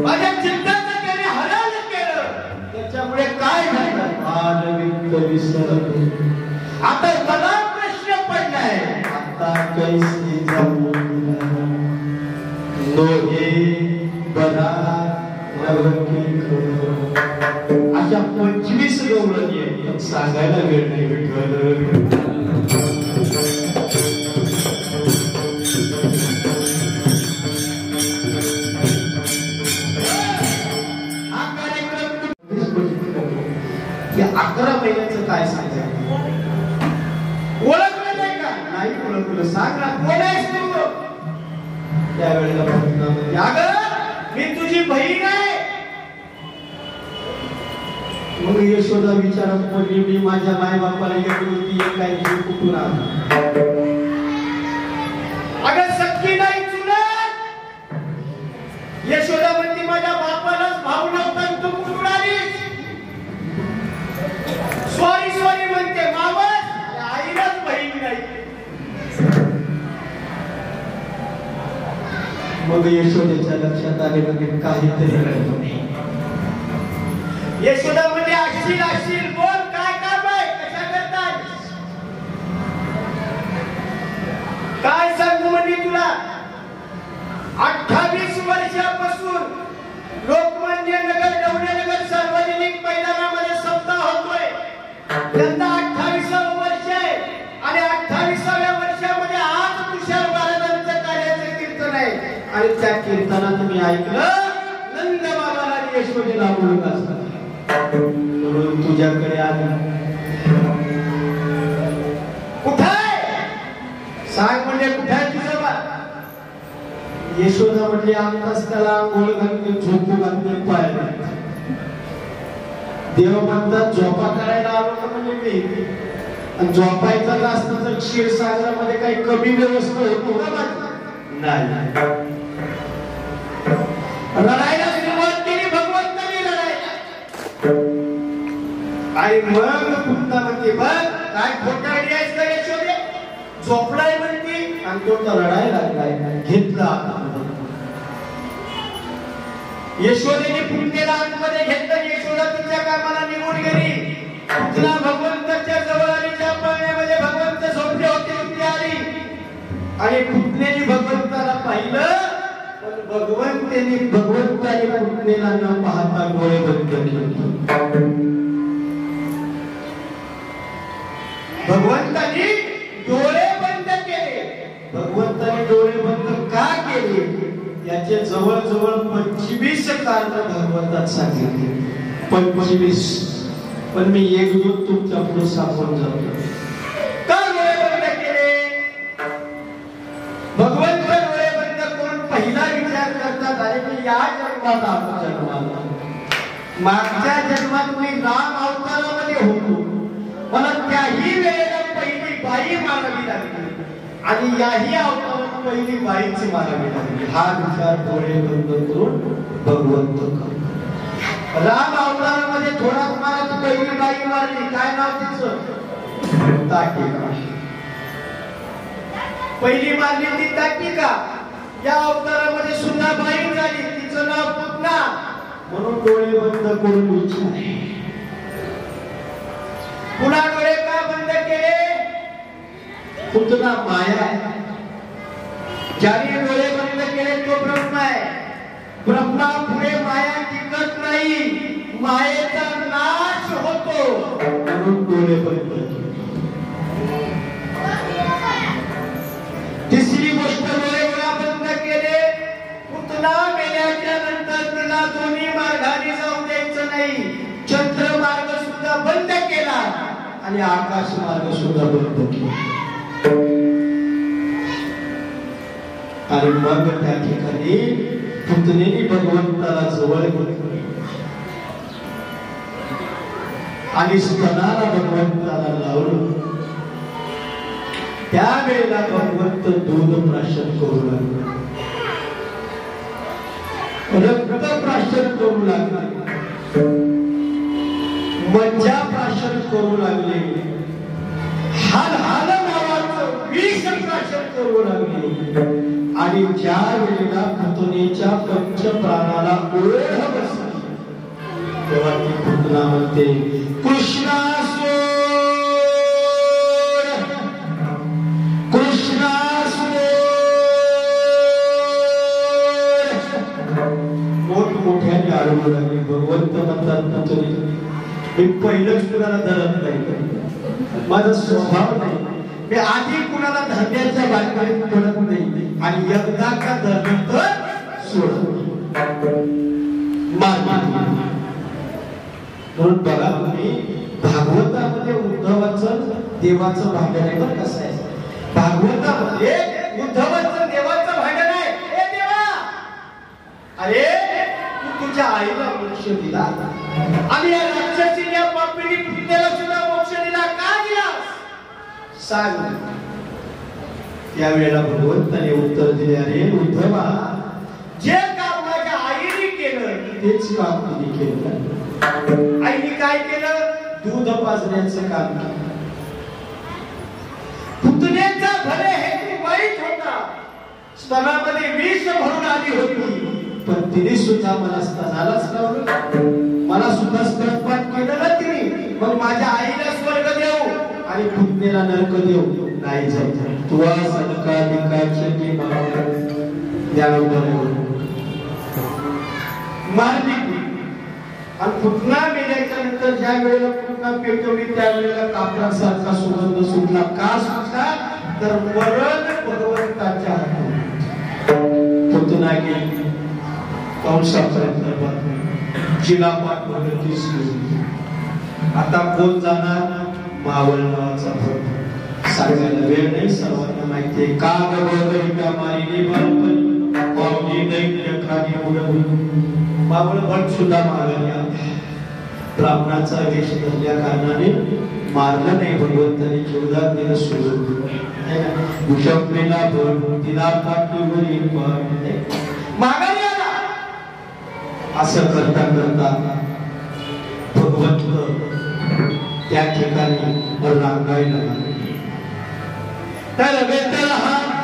माझ्या चिंताचं त्याने हरण केलं, त्याच्यामुळे विसरलो. आता मला प्रश्न पडलाय, आता कैसी जाऊ लोहे बरा नवकी खर. अशा 25 गवळणी आहेत, सांगायला वेळ नाही विठ्ठल. हा कार्यक्रम 11 महिन्याचं काय सांगायचं, ओळखलं नाही का? नाही ओळखलं. सांग ना कोण आहेस तू? त्यावेळेला म्हणजे अगं मी तुझी बहीण आहे. मग यशोदा विचारत पडली, मी माझ्या माय बापाला गेली होती, काय कुठून आला? अगं सख्खी नाही चुलत. यशोदा म्हणते माझ्या बापालाच भाऊ नव्हता, तू कुठून आलीस? सॉरी सॉरी म्हणते, मावस आईलाच बहीण नाही. मग यशोदेच्या लक्षात आले म्हणजे काहीतरी नाही. यशोदा म्हणजे असशील बोल, काय काम आहे, कशा करताय, काय सांगू म्हणजे तुला. 28 वर्षापासून लोकमान्य नगर डवळेनगर सार्वजनिक मैदानामध्ये सप्ताह होतोय. यंदा 28वं वर्ष आहे आणि 28व्या वर्षामध्ये आज तुषार महाराजांच्या कार्याचे कीर्तन आहे. आणि त्या कीर्तनात मी ऐकलं नंद बाबाला आणि यशोदेला बोलत असतात. म्हणून तुझ्याकडे आलो. कुठाय सांग म्हणजे कुठाय तुझा बा? यशोदा म्हटली आत्ताच त्याला आंघोळ घालून झोपू घालून पाहिलं. देव म्हणतात झोपा करायला आलो तर म्हणजे मी, आणि झोपायचं असतं तर क्षीरसागरामध्ये काही कमी व्यवस्था होतो का? नाही. रडायला सुरुवात केली भगवंतानी रडायला. आणि मग पुन्हा म्हणते बघ काय खोटा आहेस का यशोदे, झोपलाय म्हणते आणि तो तर रडायला लागलाय. घेतला यशोदेने पुण्याला आतमध्ये घेतलं. यशोदा तिच्या कामाला निघून गेली. पुन्हा भगवंताच्या जवळ आली. ज्या पाण्यामध्ये भगवंत झोपले होते तिथे आली आणि पुतण्याने भगवंताला पाहिलं. पण भगवंताने पुतण्याला न पाहता डोळे बंद केले. भगवंताने डोळे बंद केले. भगवंताने डोळे बंद का केले याचे जवळजवळ 25 कारण भागवतात सांगितले. 25. पण मी एक दोन तुमच्या पुढे सांगून जातो. का डोळे बंद केले? भगवंत डोळे बंद करून पहिला विचार करतात अरे मी या जन्मात आलो, मागच्या जन्मात मी राम अवतारामध्ये होतो, मला त्याही वेळेला पहिली बाई मारावी लागली आणि याही अवतारात पहिली बाईच मारावी लागली. हा विचार डोळे बंद करून भगवंत करतो. राम अवतारामध्ये थोडा तुम्हाला पहिली बाई मारली, काय नाव तिचं? ताटिका. पहिली मारली ती ताटिका. या अवतारामध्ये सुद्धा बाई झाली, तिचं नाव पुतना. म्हणून डोळे बंद करून विचार. पुन्हा डोळे का बंद केले? पुतना माया आहे. ज्याने डोळे बंद केले तो ब्रह्म आहे. ब्रह्मा पुढे माया टिकत नाही, मायेचा नाश होतो. म्हणून डोळे बंद केले. तिसरी गोष्ट डोळे बंद केले. पुतना मेल्याच्या नंतर तिला दोन्ही मार्गाने जाऊ द्यायचं नाही. चंद्र मार्ग सुद्धा बंद केला आणि आकाश मार्ग सुद्धा बंद केला. आणि मग त्या ठिकाणी पुतनेने भगवंताला जवळ घेतले आणि स्तनाला भगवंताला लावलं. त्यावेळेला भगवंत दूध प्राशन करू लागले, रक्त प्राशन करू लागले, मज्जा प्राशन करू लागले, हाल हाल नावाचं विष प्राशन करू लागले. आणि ज्या वेळेला पुतनेच्या पंच प्राणाला ओढ बसली तेव्हा ती पुतना म्हणते कृष्णा बोलू लागले भगवंत म्हणतात ना तुम्ही मी पहिलंच कुणाला धरत नाही माझा स्वभाव नाही मी आधी कुणाला धरण्याच्या बाहेर पडत नाही आणि एकदा का धरलं तर सोड म्हणून बघा तुम्ही भागवतामध्ये उद्धवाचं देवाचं भांडण आहे बरं कसं आहे भागवतामध्ये उद्धवाचं देवाचं भांडण आहे ए देवा अरे तू तुझ्या आईला मोक्ष दिला आणि या राक्षसीने या पापिनी पुतण्याला सुद्धा मोक्ष दिला का दिलास सांग त्यावेळेला भगवंताने उत्तर दिले अरे उद्धवा जे काम माझ्या आईने केलं तेच काम तिने केलं आईने काय केलं दूध पाजण्याचं काम केलं पुतण्याचा भले हेतू वाईट होता स्तनामध्ये विष भरून आली होती पण तिने सुद्धा मला स्तनालाच लावलं मला सुद्धा स्तनपान केलं ना तिने मग माझ्या आईला स्वर्ग देऊ आणि पुतण्याला नरक देऊ नाही जायचं तुला सनकाधिकाचे मारली आणि पुतना मेल्याच्या नंतर ज्या वेळेला पुतना पेटवली त्यावेळेला कापडासारखा सुगंध सुटला का सुटला तर मरण भगवंताच्या हातात पुतना गेली कंसापर्यंत जिला पाठवलं दिसली आता कोण जाणार मावळ नावाचा भक्त सांगायला वेळ नाही सर्वांना माहिती आहे का गवळीच्या मारीने बालपणी पावली दैत्य खाली उडवली मावळ भट सुद्धा मारल्या ब्राह्मणाचा वेश धरल्या कारणाने मारलं नाही भगवंताने जीवदान दिलं सोडून भूषपलेला भट तिला पाठवली मागायला असं करता करता भगवंत त्या ठिकाणी रांगायला लागले तर वेतला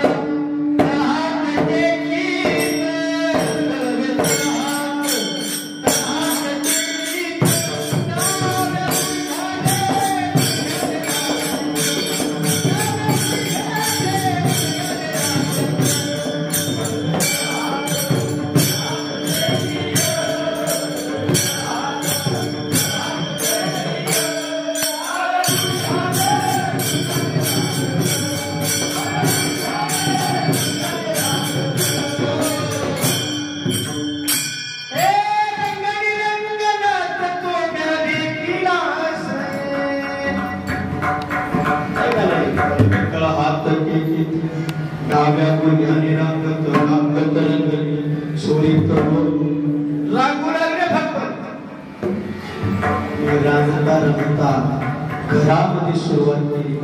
घरामध्ये सुरुवात केली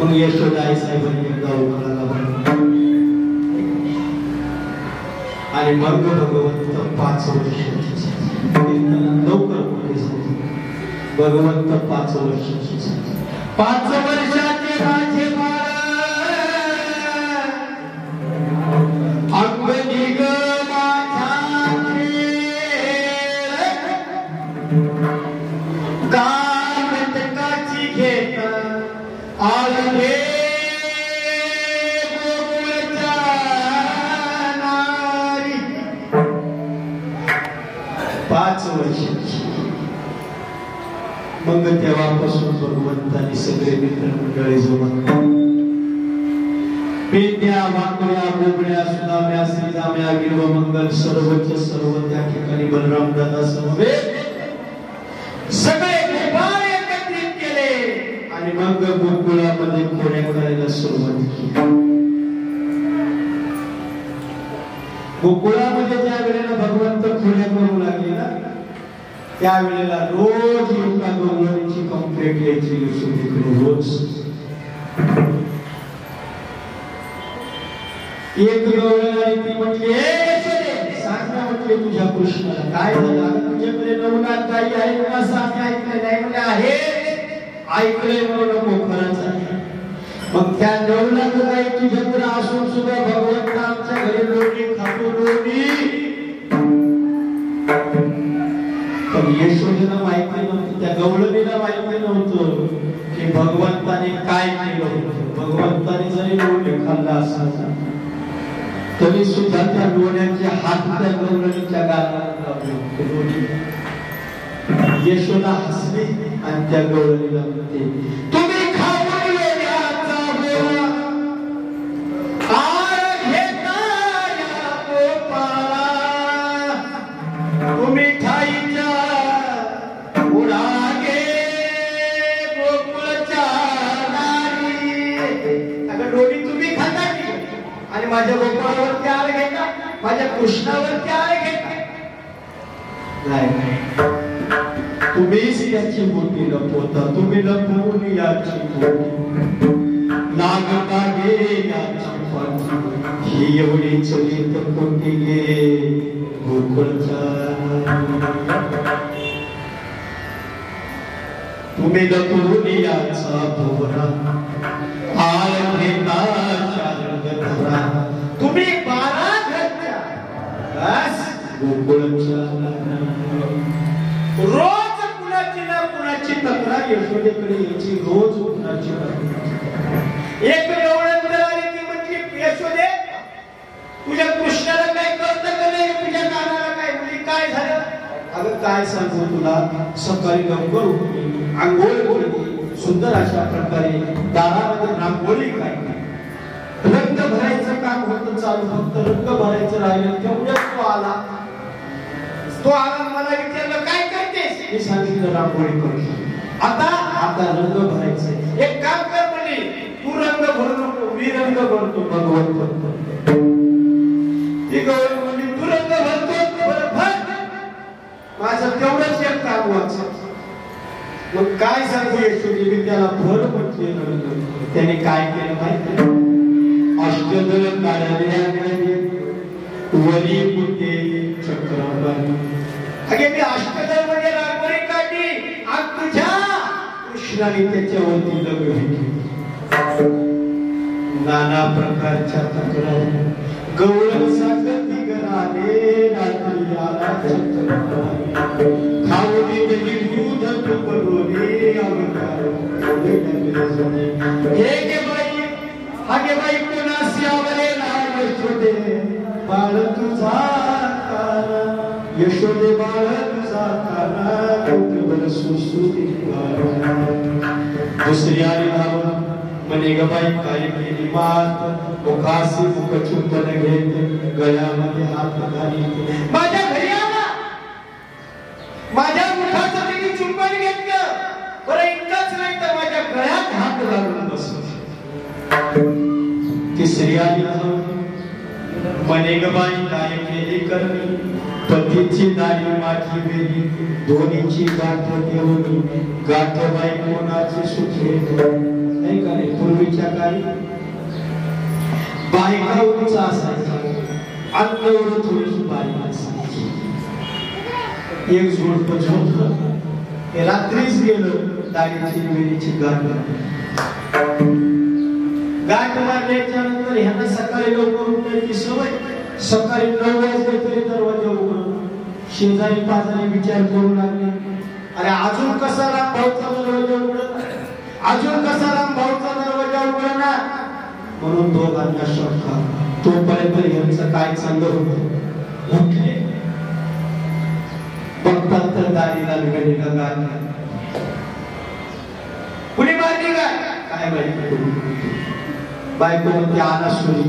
मग यशोदा आई साहेबांनी एकदा उभारला आणि मग भगवंत 5 वर्षाचे लवकर भगवंत 5 वर्षाचे 5 वर्षाचे माझे मग तेव्हापासून भगवंतांनी सगळे मित्रमंडळी जमत पेट्या वाकड्या बोबड्या सुदाम्या श्रीदाम्या गिरव मंगल सर्वच सर्व त्या ठिकाणी बलराम दादा समवेत सगळे गोपाळ एकत्रित केले आणि मग गोकुळामध्ये खोड्या करायला सुरुवात केली गोकुळामध्ये ज्या वेळेला भगवंत खोड्या करू लागले ना त्यावेळेला रोज एका गवळणीची कंप्लेंट यायची यशोदेकडे रोज एक गवळण आली ती म्हटली सांग ना म्हटले तुझ्या कृष्णाला काय झालं तुझ्याकडे नवनाथ काही आहे का सांग ऐकलं नाही म्हणजे आहे ऐकलंय म्हणून नको खरंच आहे मग त्या नवनाथ काही तुझ्याकडे असून सुद्धा भगवंत आमच्या घरी लोणी खातो लोणी पण यशोदेला माहिती नव्हतं त्या गवळणीला माहिती नव्हतं की भगवंताने काय केलं भगवंताने जरी लोणी खाल्ला असता तरी सुद्धा त्या डोळ्यांचे हात त्या गौरणीच्या गालाला लावले. यशोदा हसली आणि त्या गौरणीला म्हणते, तुम्ही खाऊन येण्याचा बोला आर घेता या गोपाळा, तुम्ही ठाईच्या उडागे गोकुळच्या नारी. अगं डोळी तुम्ही खाता की आणि माझ्या गोपाळावरती आळ घेता, माझ्या कृष्णावरती आळ घेता? नाही, तुम्हीच त्याची बोटी लपवता, तुम्ही लपवून याची बोटी लागता गे याची पाठी, ही एवढी चलित कोटी गे गोकुळच्या. तुम्ही लपवून याचा भोवरा आळ घेता धरा, तुम्ही 12 घरच्या बस गोकुळच्या. रोज कुणाची ना कुणाची तक्रार यशोदेकडे यायची, रोज कुणाची एक एवढं आली ती म्हटली, यशोदे तुझ्या कृष्णाला काय कळतं का नाही, तुझ्या कानाला काय? म्हणजे काय झालं? अगं काय सांगू तुला, सकाळी लवकर उठली, आंघोळ केली, सुंदर अशा प्रकारे दारामध्ये रांगोळी काढली, रंग भरायचं काम होतं चालू, फक्त रंग भरायचं राहिलं. तेवढ्यात तो आला मला विचारलं काय करतेस? मी सांगितलं रांगोळी करतो. आता रंग भरायचे. एक काम कर म्हणे, तू रंग भरू नको, मी रंग भरतो, भगवंत भरतो. ती गौरी म्हणली तू रंग भरतो, बरं भर, माझं तेवढंच एक काम वाचत. मग काय सांगू यशोदी, मी त्याला भर म्हटले. त्याने काय केलं माहिती? अष्टदल काढले वरी पुटे चक्रवारी. अगे मी अष्टदल मध्ये रांगोळी काढली आणि तुझ्या कृष्णाने त्याच्यावरती लगविली. नाना प्रकारच्या तक्रारी, गवळण साखर घराने रात्री आला चक्रवारी, खाऊ दिली दूध तुपरोरी अवतार. हे गे बाई, हागे बाई कोणासी आवले ना यशोदे बाळ तुझा काना, यशोदे बाळ तुझा काना, कोकणभर सुसुतीत गाणं. दुसरी आली धावून म्हणे ग बाई काय केली मात, मुखासी मुख चुंबन घेत, गळ्यामध्ये हात घालीत. माझ्या घरी आला, माझ्या मुखाचं तिने चुंबन घेतलं. बरं इतकंच नाही तर माझ्या गळ्यात हात घालून बसले. तिसरी आली म्हणे ग बाई काय केली करणी, पतीची दारी माझी वेली, दोन्हीची गाठ देऊन गाठ बाई कोणाची सुखे. नाही का रे, पूर्वीच्या काळी बायका उंच असायचा, अंगावर थोडीशी बारीक असायची. एक जोडपं झोपलं, हे रात्रीच गेलं, दाढीची वेलीची गाठ मारल्याच्या नंतर ह्यांना सकाळी लवकर उठायची सवय. सकाळी 9 वाजले तरी दरवाजा उघडून शेजारी पाजारी विचार करू लागले, अरे अजून कसा राम भाऊचा दरवाजा उघडला, अजून कसा राम भाऊचा दरवाजा उघडला. म्हणून दोघांना शंका. तोपर्यंत यांचं काय चाललं होतं, उठले बघतात तर दारीला निघालेला गाय. कुणी मारली काय माहिती. बायको म्हणते आला सुरी,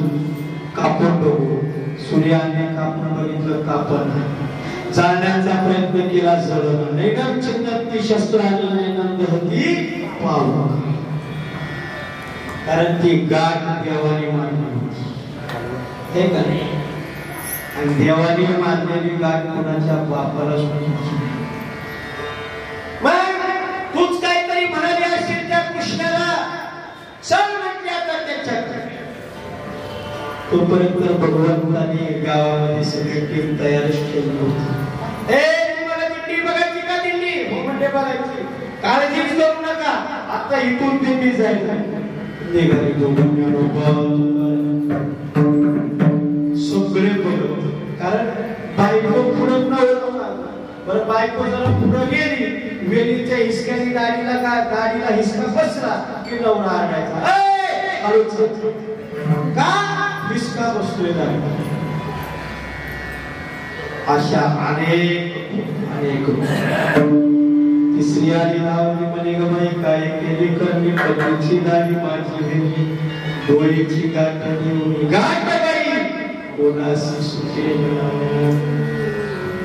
कापून बघू. सूर्याने कापून बघितलं, कापण जाळण्याचा प्रयत्न केला, जळलं नाही. चिन्नात शस्त्राने नंद होती पाहू, कारण ती गाठ देवाने मारली हे का नाही. आणि देवाने मारलेली गाठ कोणाच्या बापाला सुद्धा. तूच काहीतरी म्हणाली असेल त्या कृष्णाला, चल म्हणजे आता त्याच्याकडे. तोपर्यंत भगवंताने गावामध्ये सगळी टीम तयारच ठेवली होती. तुम्हाला दिंडी बघायची का? दिंडी हो म्हणजे बघायची, काळजीच करू नका, आता इथून दिंडी जाईल. निघाली सगळे बघत, कारण बायको पुढं नव्हतं. बरं बायको जरा पुढं गेली, वेलीच्या हिसक्याने गाडीला हिसका बसला की नवरा आणायचा, का हिसका का बसतोय दारी? अशा अनेक तिसरी आली लावली म्हणे ग बाई काय केली करणी पतीची दारी माझी भेली डोळीची गाठ देऊन गाठ बाई कोणाशी सुखे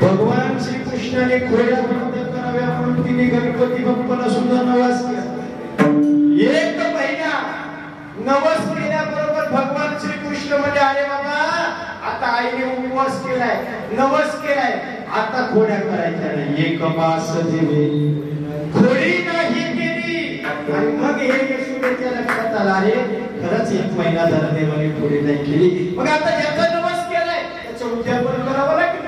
भगवान श्री कृष्णाने खोड्या बंद कराव्या म्हणून तिने गणपती बाप्पाला सुद्धा नवस केला. एक महिना नवस केल्याबरोबर भगवान श्री कृष्ण म्हणजे अरे बाबा आता आईने उपवास केलाय नवस केलाय आता खोड्या करायच्या नाही. एक मास देवे खोडी नाही केली आणि मग हे यशोदेच्या लक्षात आलं अरे खरंच एक महिना झाला देवाने खोडी नाही केली. मग आता ज्याचा नवस केलाय त्याचं उद्यापन करावं लागेल.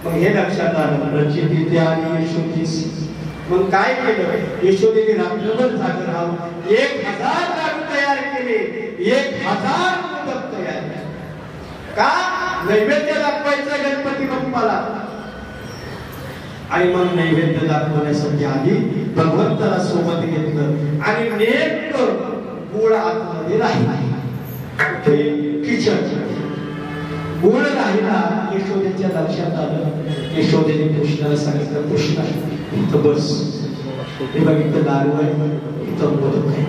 मग हे लक्षात आलं प्रचिती आणि यशोदीस. मग काय केलं यशोदेने रात्रभर जागर राहून 1000 लाडू तयार केले 1000 मोदक तयार केले. का नैवेद्य दाखवायचा गणपती बाप्पाला. आणि मग नैवेद्य दाखवण्यासाठी आधी भगवंताला सोबत घेतलं आणि नेमकं गुळ आतमध्ये राहिला. किचन गुळ राहिला. यशोदेच्या लक्षात आलं. यशोदेने कृष्णाला सांगितलं कृष्णा इथं बस. हे बघितलं दारू आहे इथं मोदक आहे.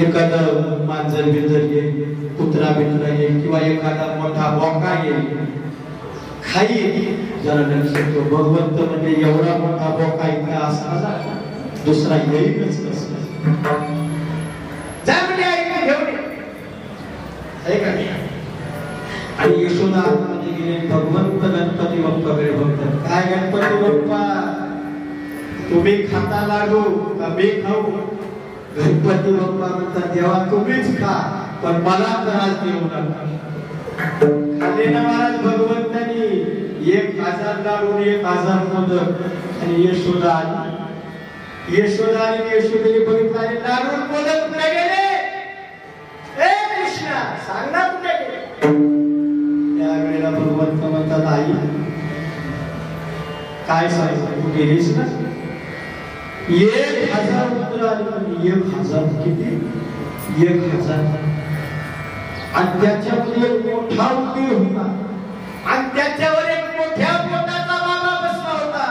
एखादं मांजर बिंजर येईल कुत्रा बिंजरा येईल किंवा एखादा मोठा बोका येईल खाई जरा लक्षात ठेव. भगवंत म्हणजे एवढा मोठा बोका इकडे असला दुसरा येईलच कसं घेऊन आणि यशोदा आतमध्ये गेले. भगवंत गणपती बाप्पाकडे बघतात काय गणपती बाप्पा तुम्ही खाता लाडू का मी खाऊ? गणपती बाप्पा म्हणतात देवा तुम्हीच खा पण मला त्रास देऊ नका. खाल्ले ना महाराज भगवंतानी 1000 लाडू 1000 मोदक. आणि यशोदा आणि यशोदेने बघितलं आणि लाडू मोदक कुठे गेले? ए कृष्णा सांग ना कुठे गेले? त्यावेळेला भगवंत म्हणतात आई काय सांगितलं तू गेलीस ना 1000 उत्तर आली. 1000 किती 1000 आणि त्याच्यामध्ये मोठा उदय होता आणि त्याच्यावर एक मोठ्या पोटाचा बाबा बसला होता.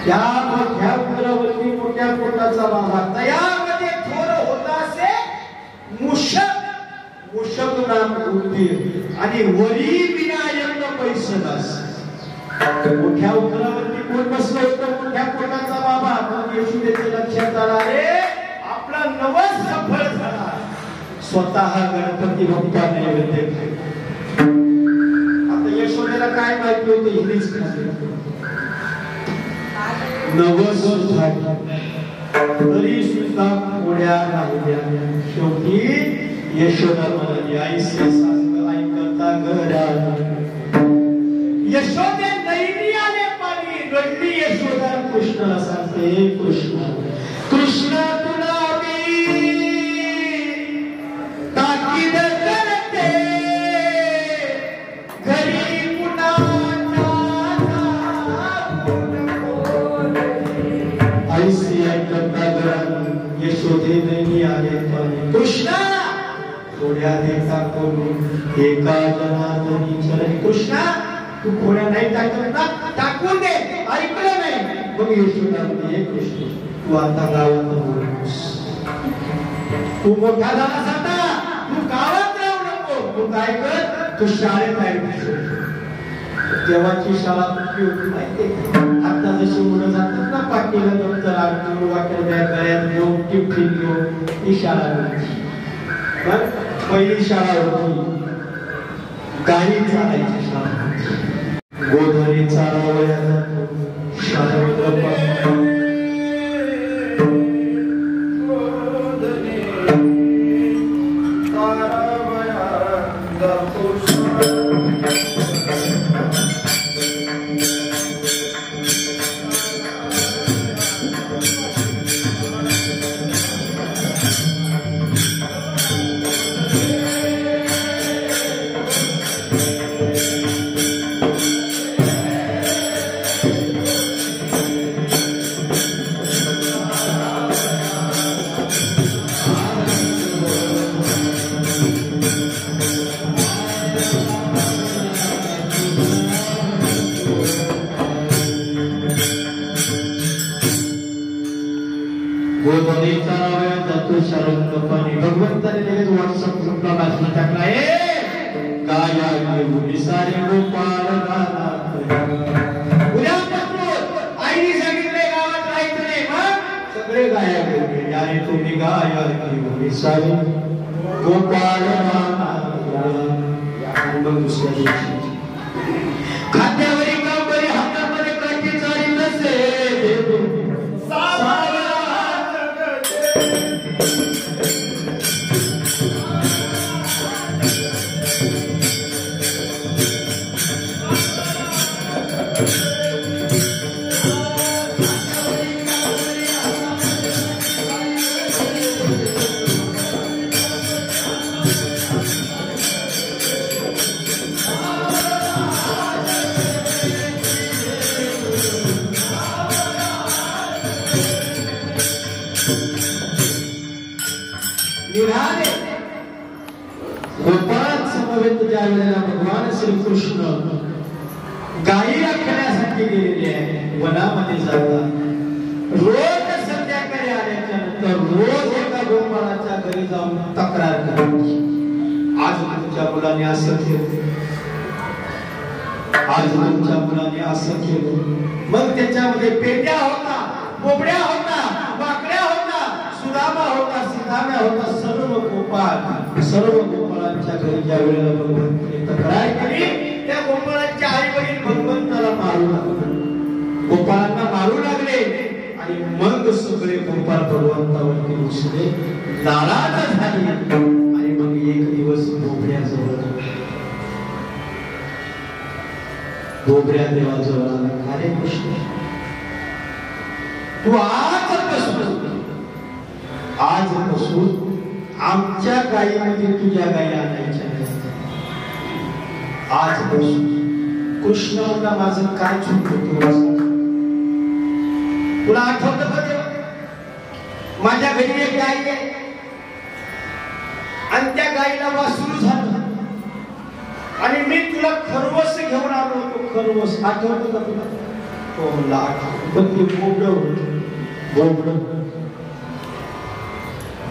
त्या मोठ्या उदरावरती मोठ्या पोटाचा बाबा त्यामध्ये थोर होता असे मूषक नाम उदय आणि वरी विनायक पैसदास. मोठ्या उदरावरती कोण बसलं होतं? मोठ्या पोटाचा बाबा. मग यशोदेच्या लक्षात आलं अरे आपला नवस सफळ झाला. स्वतः गणपती बाप्पा नैवेद्य खायला. आता यशोदेला काय माहिती होतं? हिरीच नवस झालं तरी सुद्धा खोड्या राहिल्या. शेवटी यशोदा म्हणाली आईसे सांग ऐकता घरा. यशोदे नैनियाने पाणी रडली. यशोदा कृष्णाला सांगते कृष्ण तुला मी ताकीद करते घरी पुन्हा आईसी ऐकता घरा. यशोदे नैनियाने पाणी कृष्णा थोड्या देता करून एका जनार्दनी चरण. कृष्णा तू खोड्या नाही टाकत ना टाकून दे. ऐकलं नाही. मग यशोदा म्हणते कृष्ण तू आता गावात बोलतोस. तू मोठा झालास आता तू गावात राहू नको. तू काय कर तू शाळेत ऍडमिशन. तेव्हाची शाळा कुठली होती माहिती? आता जशी मुलं जातात ना पाठीला दप्तर आणून वाटेल बॅग गळ्यात घेऊन टिफिन घेऊन ही शाळा होती. पहिली शाळा होती गाडी चालायची शाळा. गोधरी चालवल्या शाळा गोधनी चारावया जातो शरण कपानी भगवंताने लगेच व्हॉट्सअप ग्रुपला मेसेज टाकला काया घेऊन सारे गोपाळ राधा उद्यापासून आईने सांगितले गावात राहायचं नाही मग सगळे गाया घेऊन याने तुम्ही गाया घेऊन सारे गोपाळ राधा मग दुसऱ्या दिवशी खात्यावरी काम बरी हातामध्ये काठी चाली नसे भगवान श्री कृष्ण गायी राखण्यासाठी गेलेले आहे वनामध्ये जातात रोज संध्याकाळी आल्याच्या नंतर रोज एका गोपाळाच्या घरी जाऊन तक्रार करायची आज तुमच्या मुलाने असं केलं आज तुमच्या मुलाने असं केलं मग त्याच्यामध्ये पेट्या होता बोबड्या होता वाकड्या होता सुदामा होता सीताम्या होता सर्व गोपाळांच्या घरी ज्या वेळेला भगवंताने तक्रार केली त्या गोपाळांच्या आई वडील भगवंताला मारू लागले गोपाळांना मारू लागले आणि मग सगळे गोपाळ भगवंतावरती उसले नाराज झाले आणि मग एक दिवस बोबड्याजवळ बोबड्या देवाजवळ आला अरे कृष्ण तू आजपासून आमच्या गायीमध्ये तुझ्या गायी आणायच्या आजपासून कृष्ण म्हणला माझं काय चुकलं तुला आठवतं का माझ्या घरी एक गाय आहे आणि त्या गायीला वासरू झालं आणि मी तुला खरवस घेऊन आलो होतो खरवस आठवतं का तुला तो म्हणला आठवतं ते बोबडं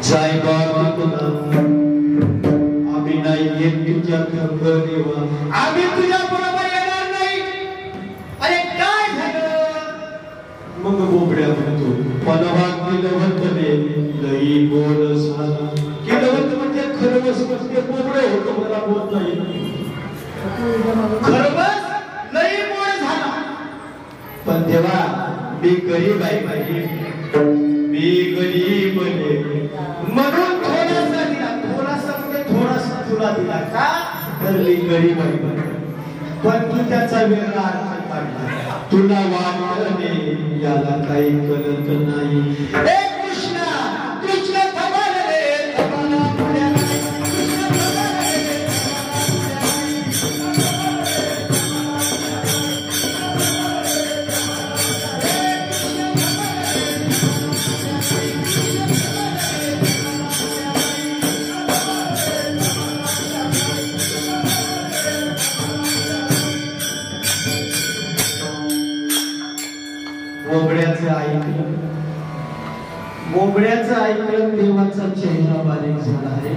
जाय बाबा तुला आम्ही नाही येत तुझ्या देवा आम्ही तुझ्या बरोबर येणार नाही अरे काय झालं मग बोबड्या म्हणतो पनवात केलवंत लई बोल झाला केलवंत म्हणजे खरवस म्हणजे बोबडे होतं मला बोलता येत खरवस लई बोल झाला पण तेव्हा मी गरीब आहे मी गरीब म्हणून थोडासा दिला थोडासा म्हणजे थोडासा तुला दिला का तर मी गरीब आहे पण तू त्याचा वेगळा अर्थ काढला तुला वाटलं नाही याला काही कळत नाही कृष्णा कृष्ण थमाल रे थमाला बोबड्याचं ऐकलं देवाचा चेहरा बारीक झाला रे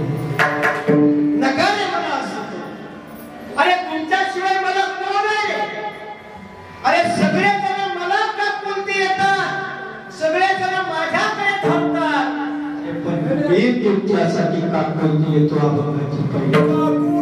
नका रे मला असं अरे तुमच्याशिवाय मला कोण आहे अरे सगळे जण मला का कोणते येतात सगळे जण माझ्याकडे थांबतात अरे पण मी तुमच्यासाठी का कोणते येतो अभंगाची पहिली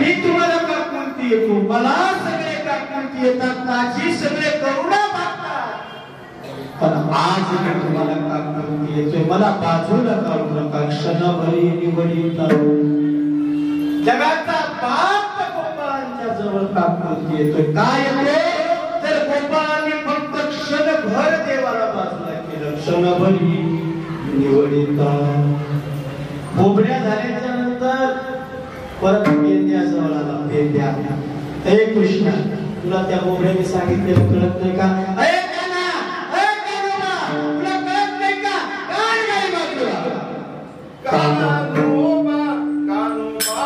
मी तुम्हाला का कोणती येतो, मला सगळे का कोणती येतात, माझी सगळे करुणा मागतात, पण आज मी तुम्हाला का कोणती येतोय, मला बाजूला काढू नका, क्षणभरी निवडीत जगाचा बाप गोपाळांच्या जवळ का कोणती येतोय, काय येतो तर गोपाळांनी फक्त क्षणभर देवाला बाजूला केलं, क्षणभरी निवडीत बोबड्या झाल्याच्या नंतर परत पेंद्या जवळ आला, पेंद्या हे कृष्ण तुला त्या बोबड्याने सांगितलं कळत नाही का, अरे काना, अरे कानोबा, तुला कळत नाही का, काय नाही बाजूला कानोबा, कानोबा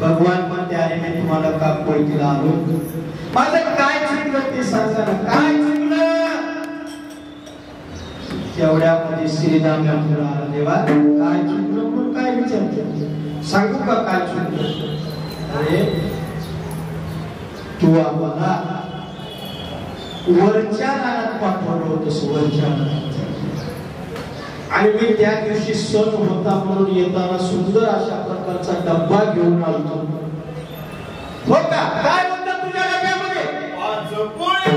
भगवान म्हणते अरे मी तुम्हाला का कोळीला आलो, माझं काय चुकलं ते सांगा ना, काय चुकलं, तेवढ्यामध्ये श्रीराम आला, देवा काय चुकलं म्हणून काय विचारतो, सांगू का काय चुकलं, अरे तू आम्हाला वरच्या रानात पाठवलं होतंस, वरच्या रानात, आणि मी त्या दिवशी सण होता म्हणून येताना सुंदर अशा प्रकारचा डब्बा घेऊन आलो, हो का, काय म्हणतात तुझ्या डब्यामध्ये, पाच पोळ्या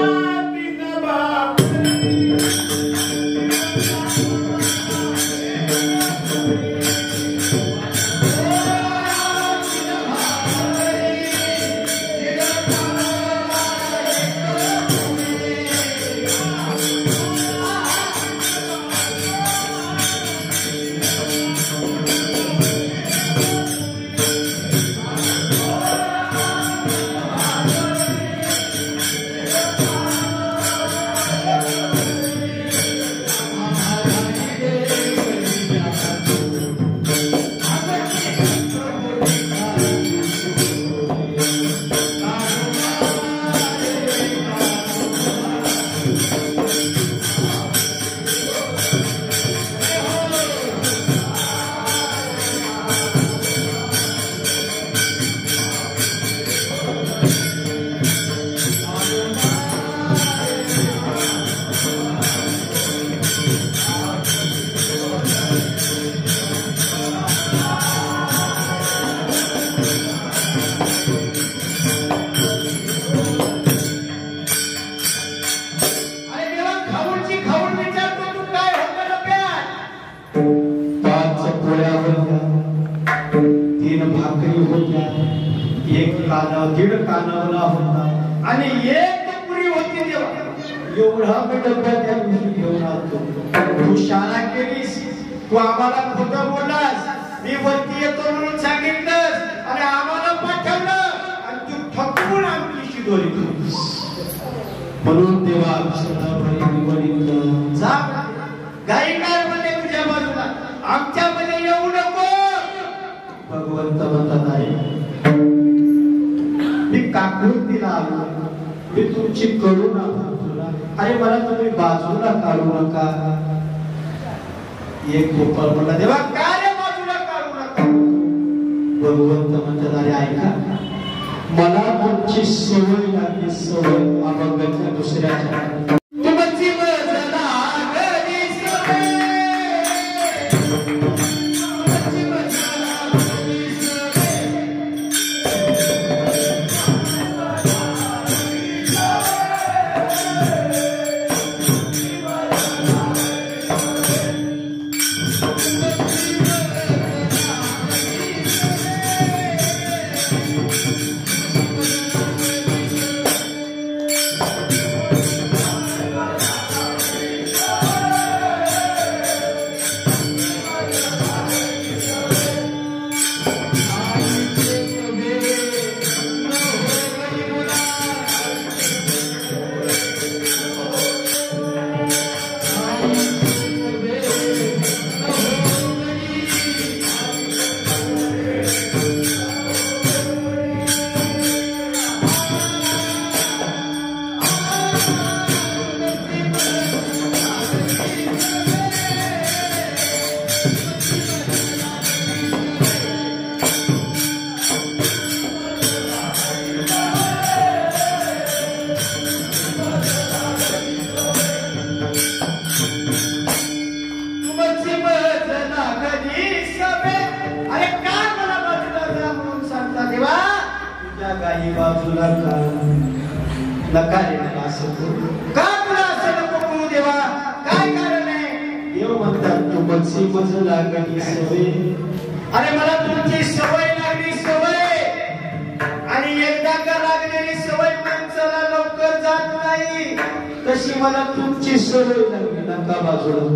तीन भाकरी, दीड कानावला होता आणि एक पुरी होती देवा, एवढा मी डब्बा त्या दिवशी घेऊन आलो, तू शाळा केलीस, तू आम्हाला खोटं बोललास, मी वरती येतो म्हणून सांगितलंस आणि आम्हाला पाठवलं आणि तू ठकून आमची शिदोरी केलीस, म्हणून देवा जा गायकार मध्ये तुझ्या बाजूला, आमच्यामध्ये येऊ नको, भगवंत म्हणतात आहे मी काकुळतीला आलो, मी तुमची करुणा तुला, अरे मला तुम्ही बाजूला काढू नका, एक गोपाळ म्हणला देवा काय बाजूला काढू नका, भगवंत म्हणतात अरे ऐका, मला तुमची सवय लागली, सवय अभंगाच्या दुसऱ्याच्या तुमची त्या गायी बाजूला का नका रे मला असं का तुला असं नको करू देवा काय कारण आहे देव म्हणतात तू मत्सी मज लागली सवय अरे मला तुमची सवय लागली सवय आणि एकदा का लागलेली सवय माणसाला लवकर जात नाही तशी मला तुमची सवय लागली नका बाजूला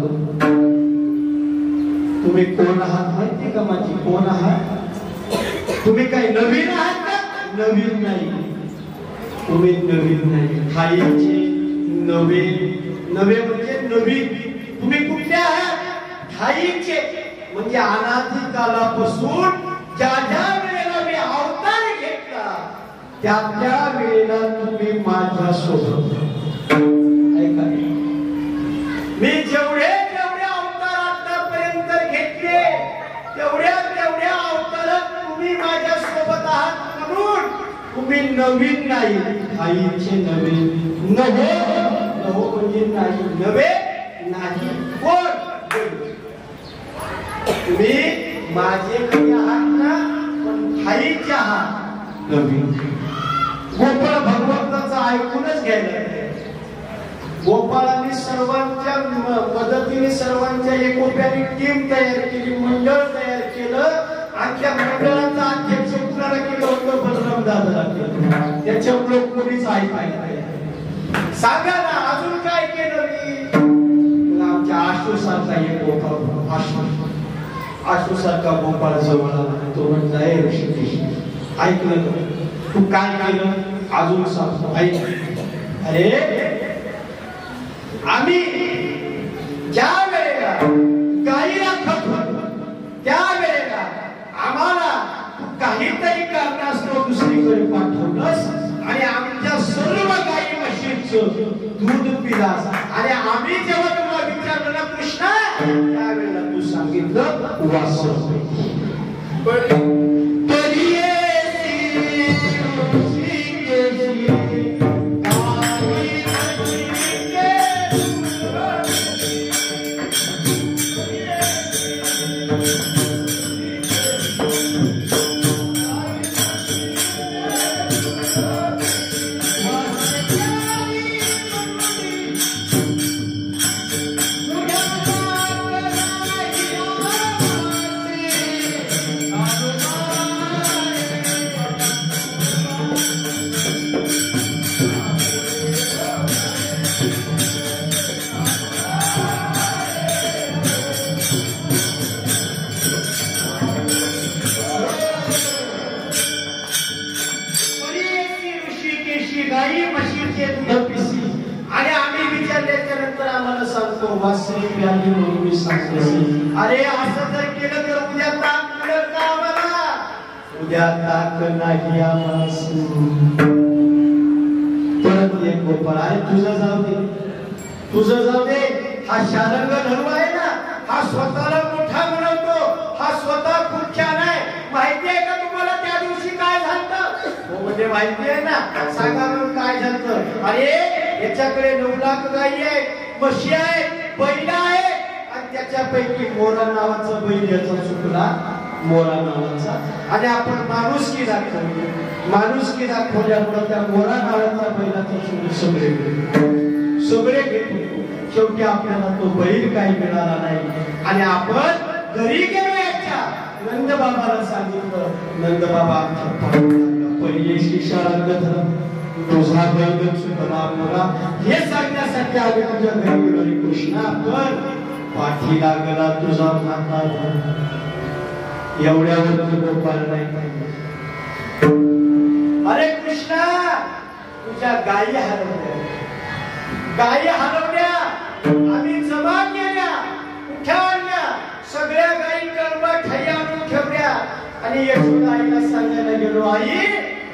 तुम्ही कोण आहात माहिती का माझी कोण आहात तुम्ही काही नवीन आहात का नवीन नाही तुम्ही नवीन नाही ठाईचे नवे नवे म्हणजे नवीन तुम्ही कुठले आहात ठाईचे म्हणजे अनादी कालापासून ज्या ज्या वेळेला मी अवतार घेतला त्या त्या वेळेला तुम्ही माझ्या सोबत ऐका मी जेवढे जेवढे अवतार आतापर्यंत घेतले तेवढ्या तेवढ्या अवतारात तुम्ही माझ्या सोबत आहात म्हणून तुम्ही नवीन नाही आईचे नवीन नवे नवो म्हणजे नाही नवे नाही कोण तुम्ही माझे कधी आहात ना पण आईचे आहात नवीन गोपाळ भगवंताचं ऐकूनच घ्यायला गोपाळांनी सर्वांच्या मदतीने सर्वांच्या एकोप्याने टीम तयार केली मंडळ तयार केलं आणि त्या मंडळाचा अध्यक्ष कुणाला केलं होतं बलराम दादाला केलं त्याच्यामुळे कोणीच ऐकायला सांगा ना अजून काय केलं मी आमच्या आशू सारखा एक गोपाळ आशू सारखा गोपाळ जवळ आला तो म्हणजे आहे ऋषिकेश ऐकलं तू काय केलं अजून सांगतो ऐक अरे आम्ही ज्या वेळेला गाईला खपलो त्या वेळेला आम्हाला काहीतरी कारणास्तव दुसरीकडे पाठवलंस आणि आमच्या सर्व गाई म्हशींचं दूध पिलास आणि आम्ही जेव्हा तुला विचारलं ना कृष्णा त्यावेळेला तू सांगितलं वासव अरे असं जर केलं तर उद्या ताक मिळेल का आम्हाला उद्या ताक नाही आम्हाला परत एक गोपाळ अरे तुझं जाऊ दे हा शारंग धर्म आहे ना हा स्वतःला मोठा म्हणतो हा स्वतः खूप छान आहे माहिती आहे का तुम्हाला त्या दिवशी काय झालं म्हणजे माहिती आहे ना सांगा काय झालं अरे याच्याकडे 9 लाख गाई आहे म्हशी आहे बैल आहे त्याच्यापैकी मोरा नावाचा बैल याचा चुकला मोरा नावाचा आणि आपण माणुसकी दाखवल्यामुळे त्या मोरा नावाचा बैलाचा सगळे घेतले शेवटी आपल्याला तो बैल काही मिळाला नाही आणि आपण घरी गेलो याच्या नंद बाबाला सांगितलं नंद बाबा पहिली शिक्षा तुझा बैल चुकला मोरा हे सांगण्यासाठी आम्ही तुझ्या घरी गेलो कृष्णा पण पाठी लागला तुझा माता एवढ्यावर गोपाळ नाही अरे कृष्णा तुझ्या गायी हलवल्या आम्ही जमा केल्या उठ्या आणल्या सगळ्या गायी कडबा ठाई आणून ठेवल्या आणि यशोदा आईला सांगायला गेलो आई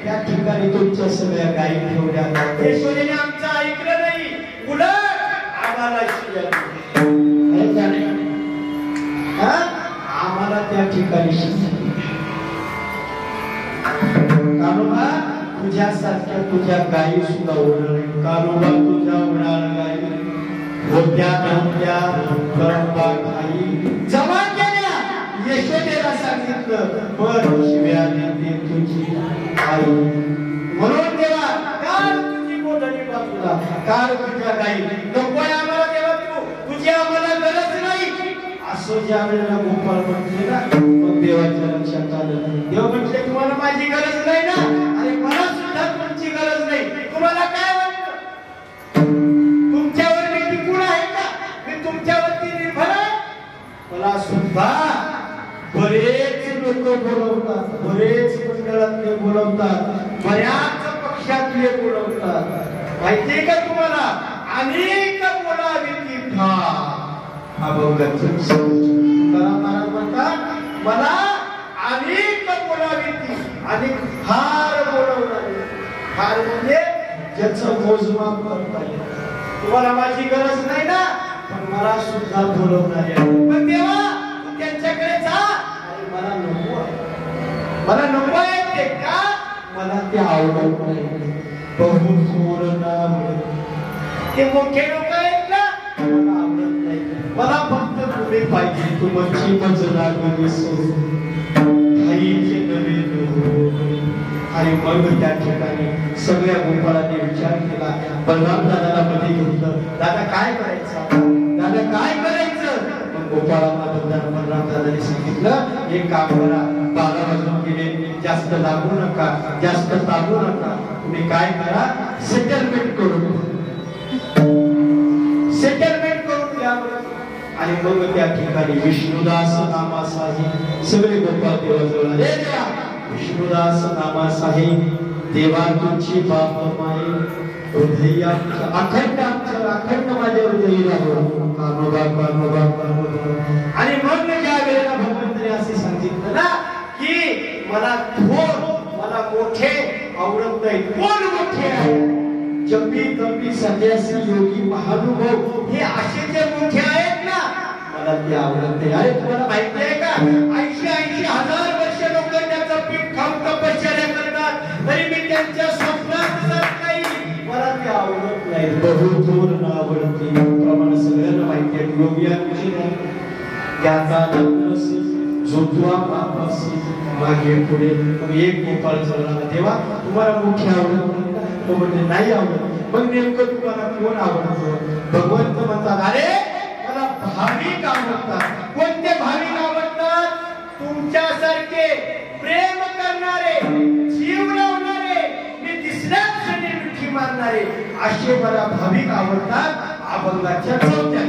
या ठिकाणी तुमच्या सगळ्या गायी ठेवल्या यशोदेने आमचं ऐकलं नाही उलट आम्हाला आम्हाला त्या ठिकाणी कानोबा तुझ्यासारख्या तुझ्या गायी सुद्धा ओढळ कानोबा तुझ्या ओढाळ गायी होत्या नव्हत्या जमा केल्या यशोदेला सांगितलं पण शिव्या देते तुझी आई. म्हणून देवा काल तुझी गोधडी बाजूला, काल तुझ्या काही नकोय आम्हाला देवा, तुझी आम्हाला गरज नाही असं ज्या वेळेला गोपाळ म्हटले ना, मग देवाच्या लक्षात आलं. देव म्हटले तुम्हाला माझी गरज नाही ना, अरे मला सुद्धा तुमची गरज नाही. तुम्हाला काय वाटतं तुमच्यावर मी टिकून आहे का, मी तुमच्यावरती निर्भर आहे? मला सुद्धा बरेच लोक बोलवतात, बरेच मंडळातले बोलवतात, बऱ्याच पक्षातले बोलवतात. माहितीये का तुम्हाला, अनेक बोलावी ती अभंगाचं महाराज म्हणतात मला अनेक बोलावी ती, अनेक फार बोलवणारे. फार म्हणजे ज्याचं मोजमाप करता येईल. तुम्हाला माझी गरज नाही ना, पण मला सुद्धा बोलवणारे. पण देवा तू त्यांच्याकडे जा. अरे मला नको आहे, मला नको आहे ते का, मला ते आवडत नाही. बहुत ते मोठे लोक आहेत ना, मला आवडत नाही. मला फक्त तुम्ही पाहिजे, तुमची मजला कधी सोडून आईचे नवे आणि मग त्या ठिकाणी सगळ्या गोपाळाने विचार केला. बलराम दादाला मध्ये घेतलं. दादा काय करायचं, दादा काय करायचं? मग गोपाळांना बलराम दादाने सांगितलं एक काम करा, 12 वाजून गेले, जास्त लागू नका, जास्त ताबू नका. तुम्ही काय करा, सेटलमेंट करून द्या. आणि मग त्या ठिकाणी विष्णुदास नामासाही सगळे गोपाळ देवाजवळ आले. विष्णुदास नामासाही देवा तुमची बाप माई हृदय अखंड आमच्या अखंड माझ्या हृदयी राहो. आणि मग ज्या वेळेला भगवंताने असे सांगितलं ना की मला थोर, मला मोठे आवडत नाही, कोण मोठे आहे? जपी तपी संन्यासी योगी महानुभव हे असे जे मोठे आहेत ना, मला ते आवडत नाही. अरे तुम्हाला माहिती आहे का, 80 हजार वर्ष लोक त्याचं पीठ खाऊन तपश्चर्या करतात, तरी मी त्यांच्या स्वप्नात जात नाही, मला ते आवडत नाही. बहुतोर न आवडते प्रमाण सगळ्यांना माहिती आहे. योगियांची ज्ञाता नवसी जोतवा बापासी मागे पुढे. एक गोपाळ चरणाला देवा तुम्हाला मोठी आवडत तो म्हणजे नाही आवडत. मग नेमकं तुम्हाला कोण आवडतं? भगवंत म्हणतात अरे मला भाविक आवडतात. कोणते भाविक आवडतात? तुमच्यासारखे प्रेम करणारे, जीव लावणारे, मी तिसऱ्या क्षणी मिठी मारणारे असे मला भाविक आवडतात. अभंगाच्या 4थ्या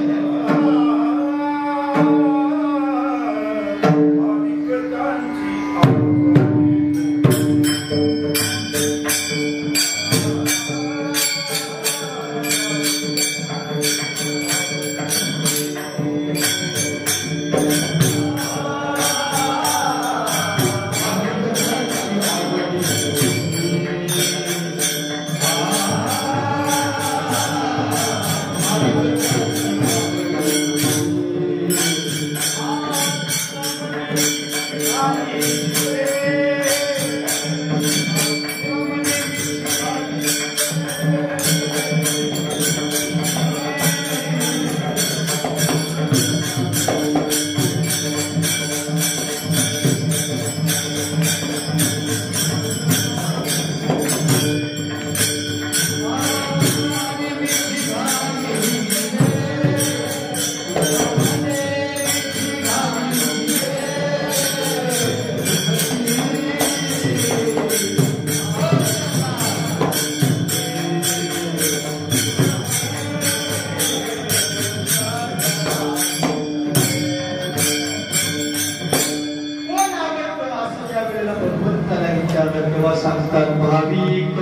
सांगतात भाविक.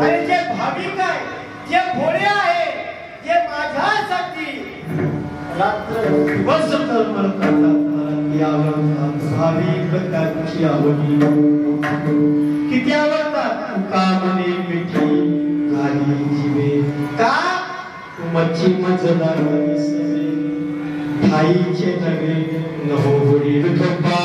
आणि जे भाविक आहे, जे भोळे आहे, जे माझ्यासाठी रात्र दिवस कर्म करतात, मला ती आवडतात. भाविक त्यांची आवडी किती आवडतात. कामने मिठी घाली जीवे का मच्छी मजला सजे ठाईचे नवे नहोरी विठोबा.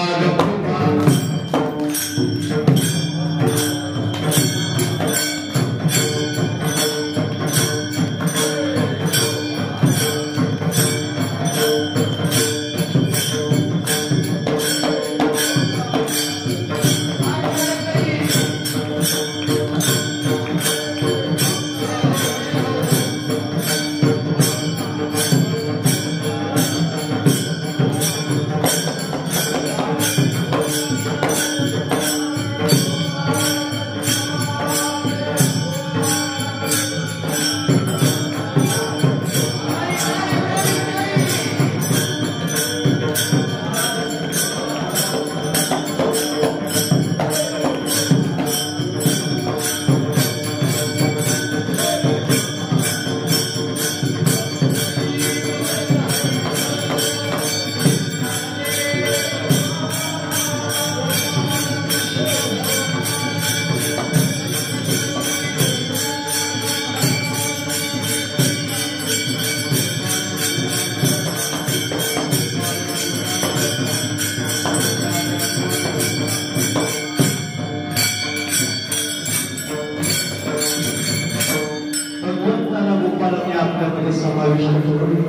गोपालने आपल्यामध्ये समाविष्ट करून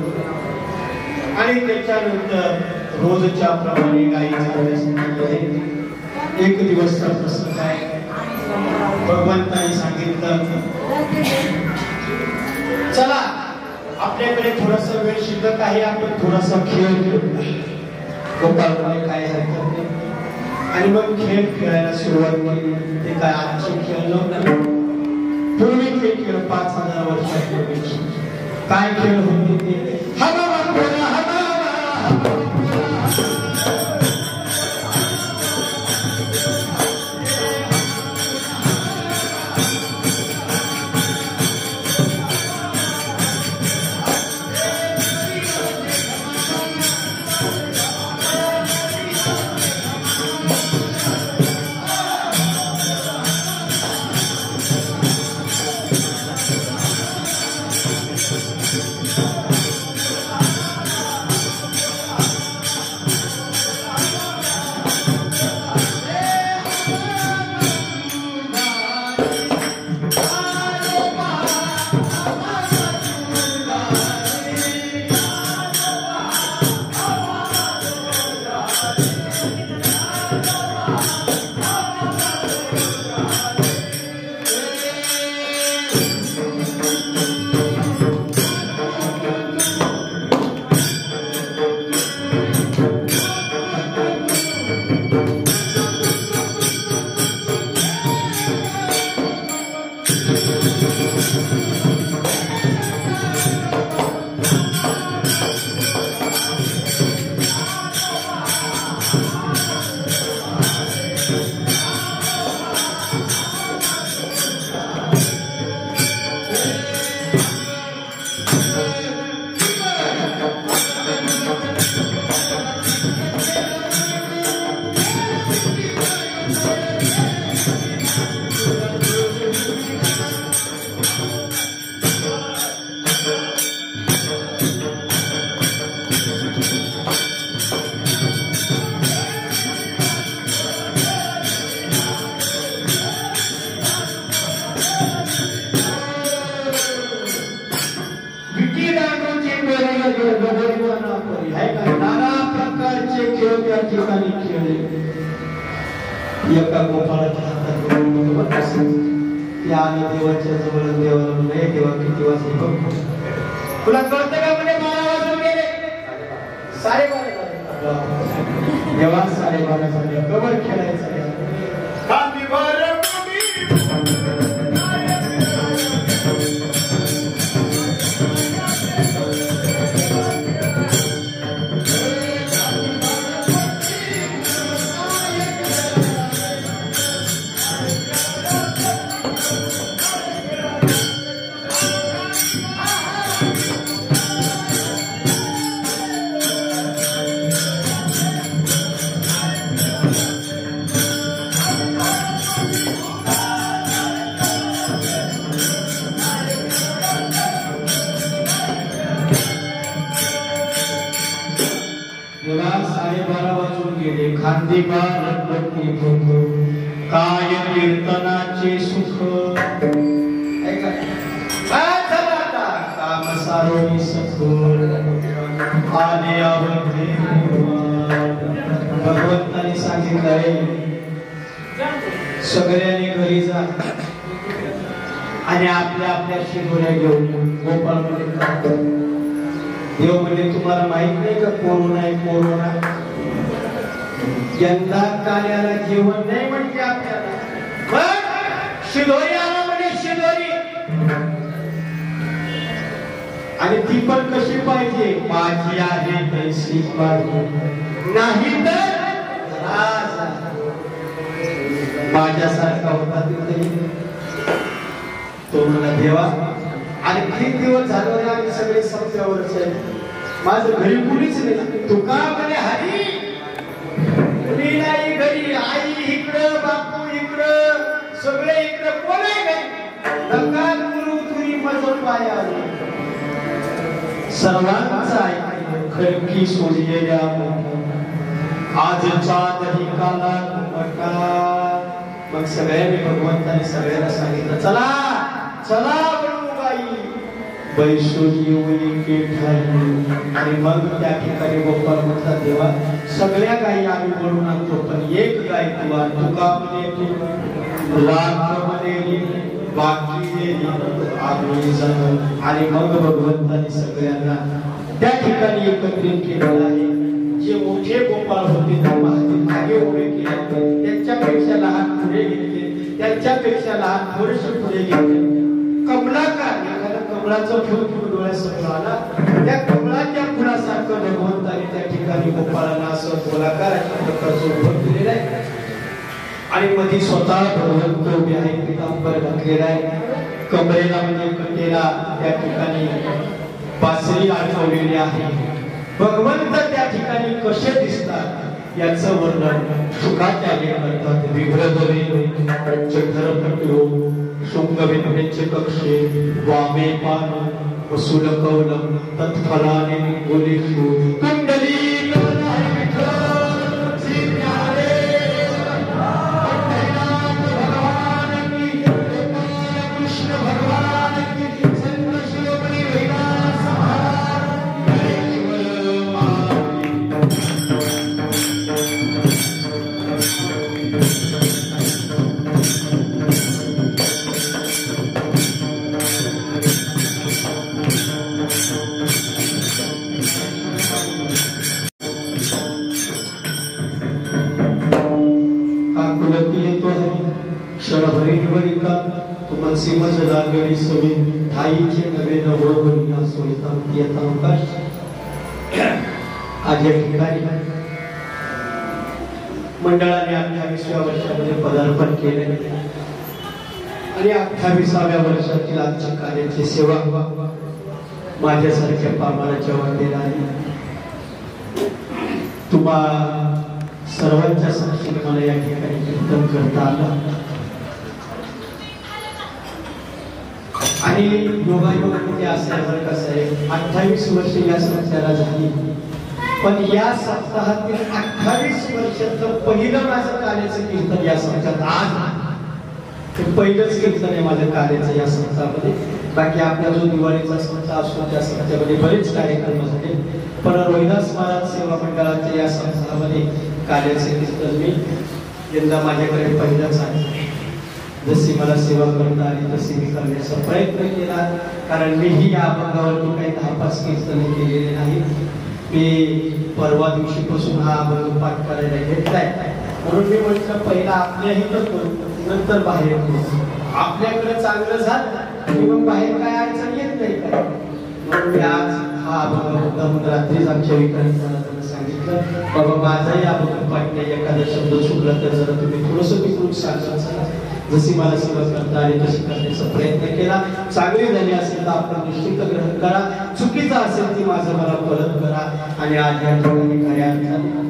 आणि त्याच्यानंतर रोजच्या प्रमाणे गायीचा एक दिवसचा प्रसंग आहे. भगवंताने सांगितलं चला आपल्याकडे थोडासा वेळ शिल्लक आहे, आपण थोडासा खेळ खेळू. गोपालने काय हरकत नाही आणि मग खेळ खेळायला सुरुवात केली. ते काय आजचे खेळ नव्हते, पूर्वीचे खेळ 5000 वर्षापूर्वीचे. काय खेळ होते ते हवा नाना प्रकारचे खेळ त्या ठिकाणी खेळले. एका गोपाळाच्या हातात देवाच्या जवळ देवाला म्हणे देवा किती वाजले बघ. तुला कळतं का म्हणे 12 वाजून गेले. 12:30 देवा 12:30 झाले कवर खेळायचं. काय कीर्तनाचे सुख काम सारोनी सखोल आले आवडते. भगवंताने सांगितलंय सगळ्यांनी घरी जा आणि आपल्या आपल्या शिदोऱ्या घेऊन गोपाळ मध्ये. देव म्हणजे तुम्हाला माहित नाही का कोरोना आहे कोरोना. यंदा कार्याला जेवण नाही म्हणजे आपल्याला शिदोरी आला म्हणजे शिदोरी. आणि ती पण कशी पाहिजे माझी आहे तैसी पाहिजे नाही तर माझ्यासारखा होता तिथे. तो मला देवा आणि 3 दिवस झाले आम्ही सगळे संपल्यावरच आहे. माझं घरी कुणीच नाही. तुका म्हणे हरी कुणी नाही घरी. आई इकडं बापू इकडं सगळे इकडं कोण आहे नाही. नका गुरु तुरी मजल पाया सर्वांचा ऐकलं खडकी सोडलेल्या आजचा दही काला नका. मग सगळ्यांनी भगवंताने सगळ्यांना सांगितलं चला चला बाई वैशोजी वैके ठाई आणि मग त्या ठिकाणी गोपाळ म्हणतात देवा सगळ्या गायी आम्ही म्हणून आणतो पण एक गाय तुला तुकामध्ये लाखमध्ये बाकी आम्ही जाणं आणि मग भगवंतांनी सगळ्यांना त्या ठिकाणी एकत्रित केलेलं आहे. जे मोठे गोपाळ होते ते मागे उभे केले, त्यांच्यापेक्षा लहान पुढे घेतले, त्यांच्यापेक्षा लहान थोडेसे पुढे घेतले. कमलाकार एखाद्या कमळाचं फुल डोळ्यासमोर आला, त्या कमळाच्या फुलासारखं भगवंताने त्या ठिकाणी गोपाळांना असं गोलाकार अशा प्रकारचं उभं केलेलं आहे. आणि मध्ये स्वतः भगवंत उभे आहे, पितांबर घातलेला आहे, कमरेला म्हणजे कटेला त्या ठिकाणी बासरी अडकवलेली आहे. भगवंत त्या ठिकाणी कसे दिसतात याचं वर्णन तुकाचार्य करतात. विभ्रदरे पंचधरपटो शृंगविभ्रेच कक्षे वामे पान वसुलकौलं तत्फलाने गुलेषु कुंडली लागली सवी ठाईचे नवे नवोगुणिया सोयितांती यथावकाश. आज या ठिकाणी मंडळाने 28व्या वर्षामध्ये पदार्पण केले आणि 28व्या वर्षातील आजच्या कार्याची सेवा माझ्यासारख्या पामाराच्या वाटेला आहे. तुम्हा सर्वांच्या साक्षीने मला या ठिकाणी कीर्तन करता आला आणि योगायोगामध्ये असल्यावर कसं आहे 28 वर्ष या संस्थेला झाली, पण या सप्ताहातील 28 वर्षाचं पहिलं माझं कार्याचं कीर्तन या संस्थेत आज ते पहिलंच कीर्तन आहे माझ्या कार्याचं या संस्थामध्ये. बाकी आपला जो दिवाळीचा संस्था असतो त्या संस्थेमध्ये बरेच कार्यक्रम झाले, पण रोहिदास महाराज सेवा मंडळाच्या या संस्थामध्ये कार्याचे कीर्तन मी यंदा माझ्याकडे पहिलंच आहे. जशी मला सेवा करता आली तशी मी करण्याचा प्रयत्न केला, कारण मीही या अभंगावरती काही 10-5 कीर्तने केलेले नाही. मी परवा दिवशीपासून हा अभंग पाठ करायला घेतलाय, म्हणून मी म्हटलं पहिला आपल्या इथं करू नंतर बाहेर करू. आपल्याकडे चांगलं झालं की मग बाहेर काय अडचण येत नाही काय, म्हणून मी आज हा अभंग मुद्दाम रात्रीच आमच्या विक्रांत महाराजांना सांगितलं, बाबा माझाही अभंग पाठ नाही, एखादा शब्द चुकला तर जरा तुम्ही थोडंसं तिकडून सांगा. जशी मला सेवा करता आली तशी करण्याचा प्रयत्न केला. चांगली झाली असेल तर आपण निश्चित ग्रहण करा, चुकीचं असेल ती माझं मला परत करा. आणि आज या ठिकाणी खऱ्या अर्थाने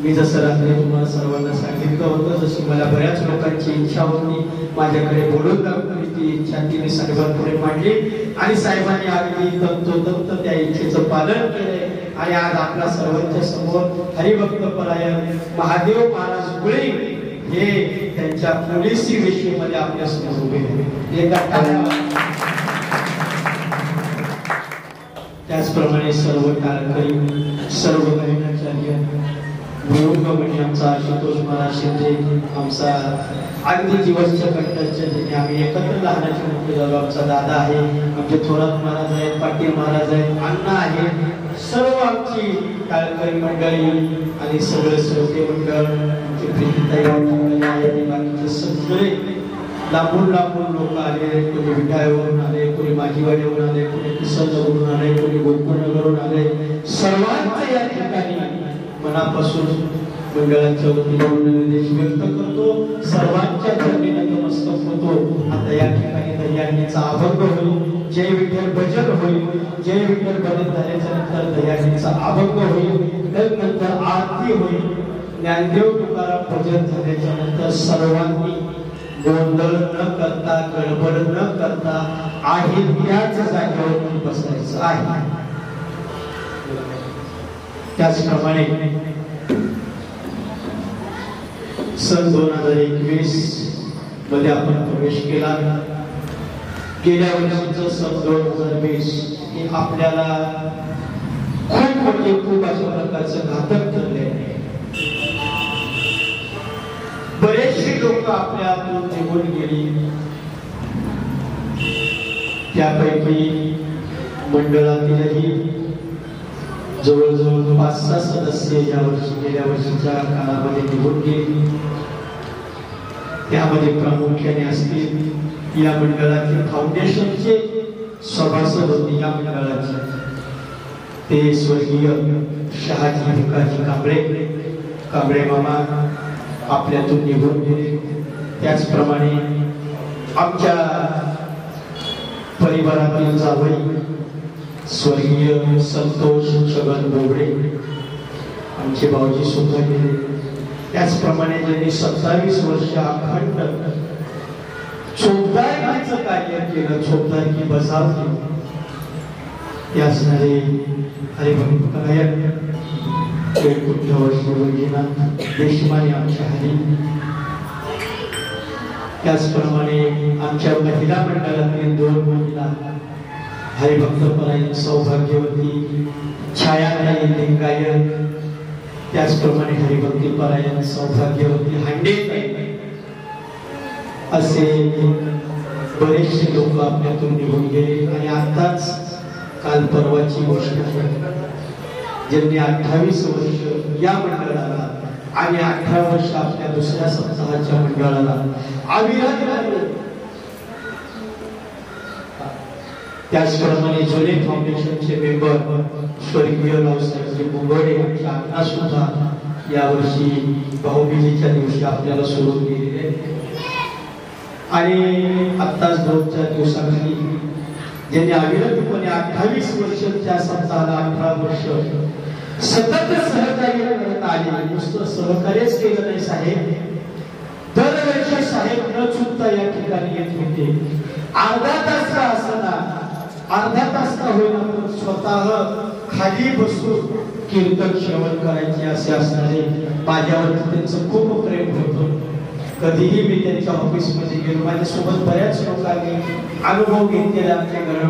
मी जसं रात्री तुम्हाला सर्वांना सांगितलं होतं, जशी मला बऱ्याच लोकांची इच्छा होती माझ्याकडे बोलून दाखवली, ती इच्छा मी साहेबांपुढे मांडली आणि साहेबांनी अगदी तंतोतंत त्या इच्छेचं पालन केलंय. आणि आज आपल्या सर्वांच्या समोर हरिभक्त परायण महादेव महाराज गुळे हे त्यांच्या पोलिसी विषयीमध्ये आपल्या समोर उभे आहेत. त्याचप्रमाणे सर्व टाळकरी सर्व गैनाचार्य गुरुगमनी आमचा आशुतोष महाराज शिंदे आमचा अगदी जीवनच्या कंटाच्या ज्याने आम्ही एकत्र लहानाचे मोठे झालो. आमचा दादा आहे, आमचे थोरात महाराज आहेत, पाटील महाराज आहेत, अण्णा आहे, सर्व आमची टाळकरी मंडळी आणि सगळे श्रोते मंडळ, आमची प्रीतीताई आहेत, बाकीचे सगळे लांबून लांबून लोक आले. कोणी विठाळवरून आले, कोणी माझीवाडीवरून आले, कोणी किसनवरून आले, कोणी गोकुळनगरवरून आले. सर्वांचं या ठिकाणी मनापासून मंडळाच्या वतीने निर्देश व्यक्त करतो. सर्वांच्या चरणी नतमस्तक होतो. आता या ठिकाणी दह्यांचा अभंग होईल, जय विठ्ठल भजन होईल. जय विठ्ठल भजन झाल्याच्या नंतर दह्यांचा अभंग होईल, नंतर आरती होईल. ज्ञानदेव तुकाराम भजन झाल्याच्या नंतर सर्वांनी गोंधळ न करता गडबड न करता आहे त्याच जागेवर बसायचं आहे. त्याचप्रमाणे सन 2021 मध्ये आपण प्रवेश केला. गेल्या वर्षीचं सन 2020 हे आपल्याला खूप म्हणजे खूप अशा प्रकारचं घातक ठरले. बरेचसे लोक आपल्यातून निघून गेली. त्यापैकी मंडळातीलही जवळजवळ 5-6 सदस्य गेल्या वर्षीच्या काळामध्ये निघून गेली. त्यामध्ये प्रामुख्याने असतील या मंडळाचे फाउंडेशनचे सभासद होते. या मंडळाचे ते स्वर्गीय शहाजी भिकाजी कांबळे मामा आपल्यातून निघून गेले. त्याचप्रमाणे आमच्या परिवारातील जावई स्वर्गीय संतोष छगन बोबडे आमचे भाऊजी सुद्धा गेले. त्याचप्रमाणे ज्यांनी 27 वर्ष अखंड चोपदारकीचं कार्य केलं, चोपदारकी बजावली, ते असणारे हरिभक्त गायक देशमाने आमच्या हरी. त्याचप्रमाणे आमच्या महिला मंडळातील 2 महिला हरिभक्तपरायण सौभाग्यवती छायाताई लिंगायत, त्याचप्रमाणे हरिभक्तीपरायण सौभाग्यवती हांडेताई, असे बरेचसे लोक आपल्यातून निघून गेले. आणि आताच काल परवाची गोष्ट आहे, ज्यांनी 28 वर्ष या मंडळाला आणि 18 वर्ष आपल्या दुसऱ्या सप्ताहाच्या मंडळाला अविरत राहिले. त्याचप्रमाणे जोले फाउंडेशनचे मेंबर स्वर्गीय रावसाहेबजी मुंगोडे यांच्या आज्ञा सुद्धा यावर्षी भाऊबीजेच्या दिवशी आपल्याला सोडून गेलेले. आणि आत्ताच 2-4 दिवसाखाली ज्यांनी अविरतपणे 28 वर्षाच्या सप्ताहाला 18 वर्ष सतत सहकार्य करत आले. नुसतं सहकार्यच केलं नाही साहेब, दरवर्षी साहेब न चुकता या ठिकाणी येत होते. अर्धा तास का असना, अर्धा तास का होईना, पण स्वतः खाली बसून कीर्तन श्रवण करायचे असे असणारे माझ्यावरती त्यांचं खूप प्रेम होतं. कधीही मी त्यांच्या ऑफिसमध्ये गेलो, माझ्यासोबत बऱ्याच लोकांनी अनुभव घेतलेला आमच्या घरात.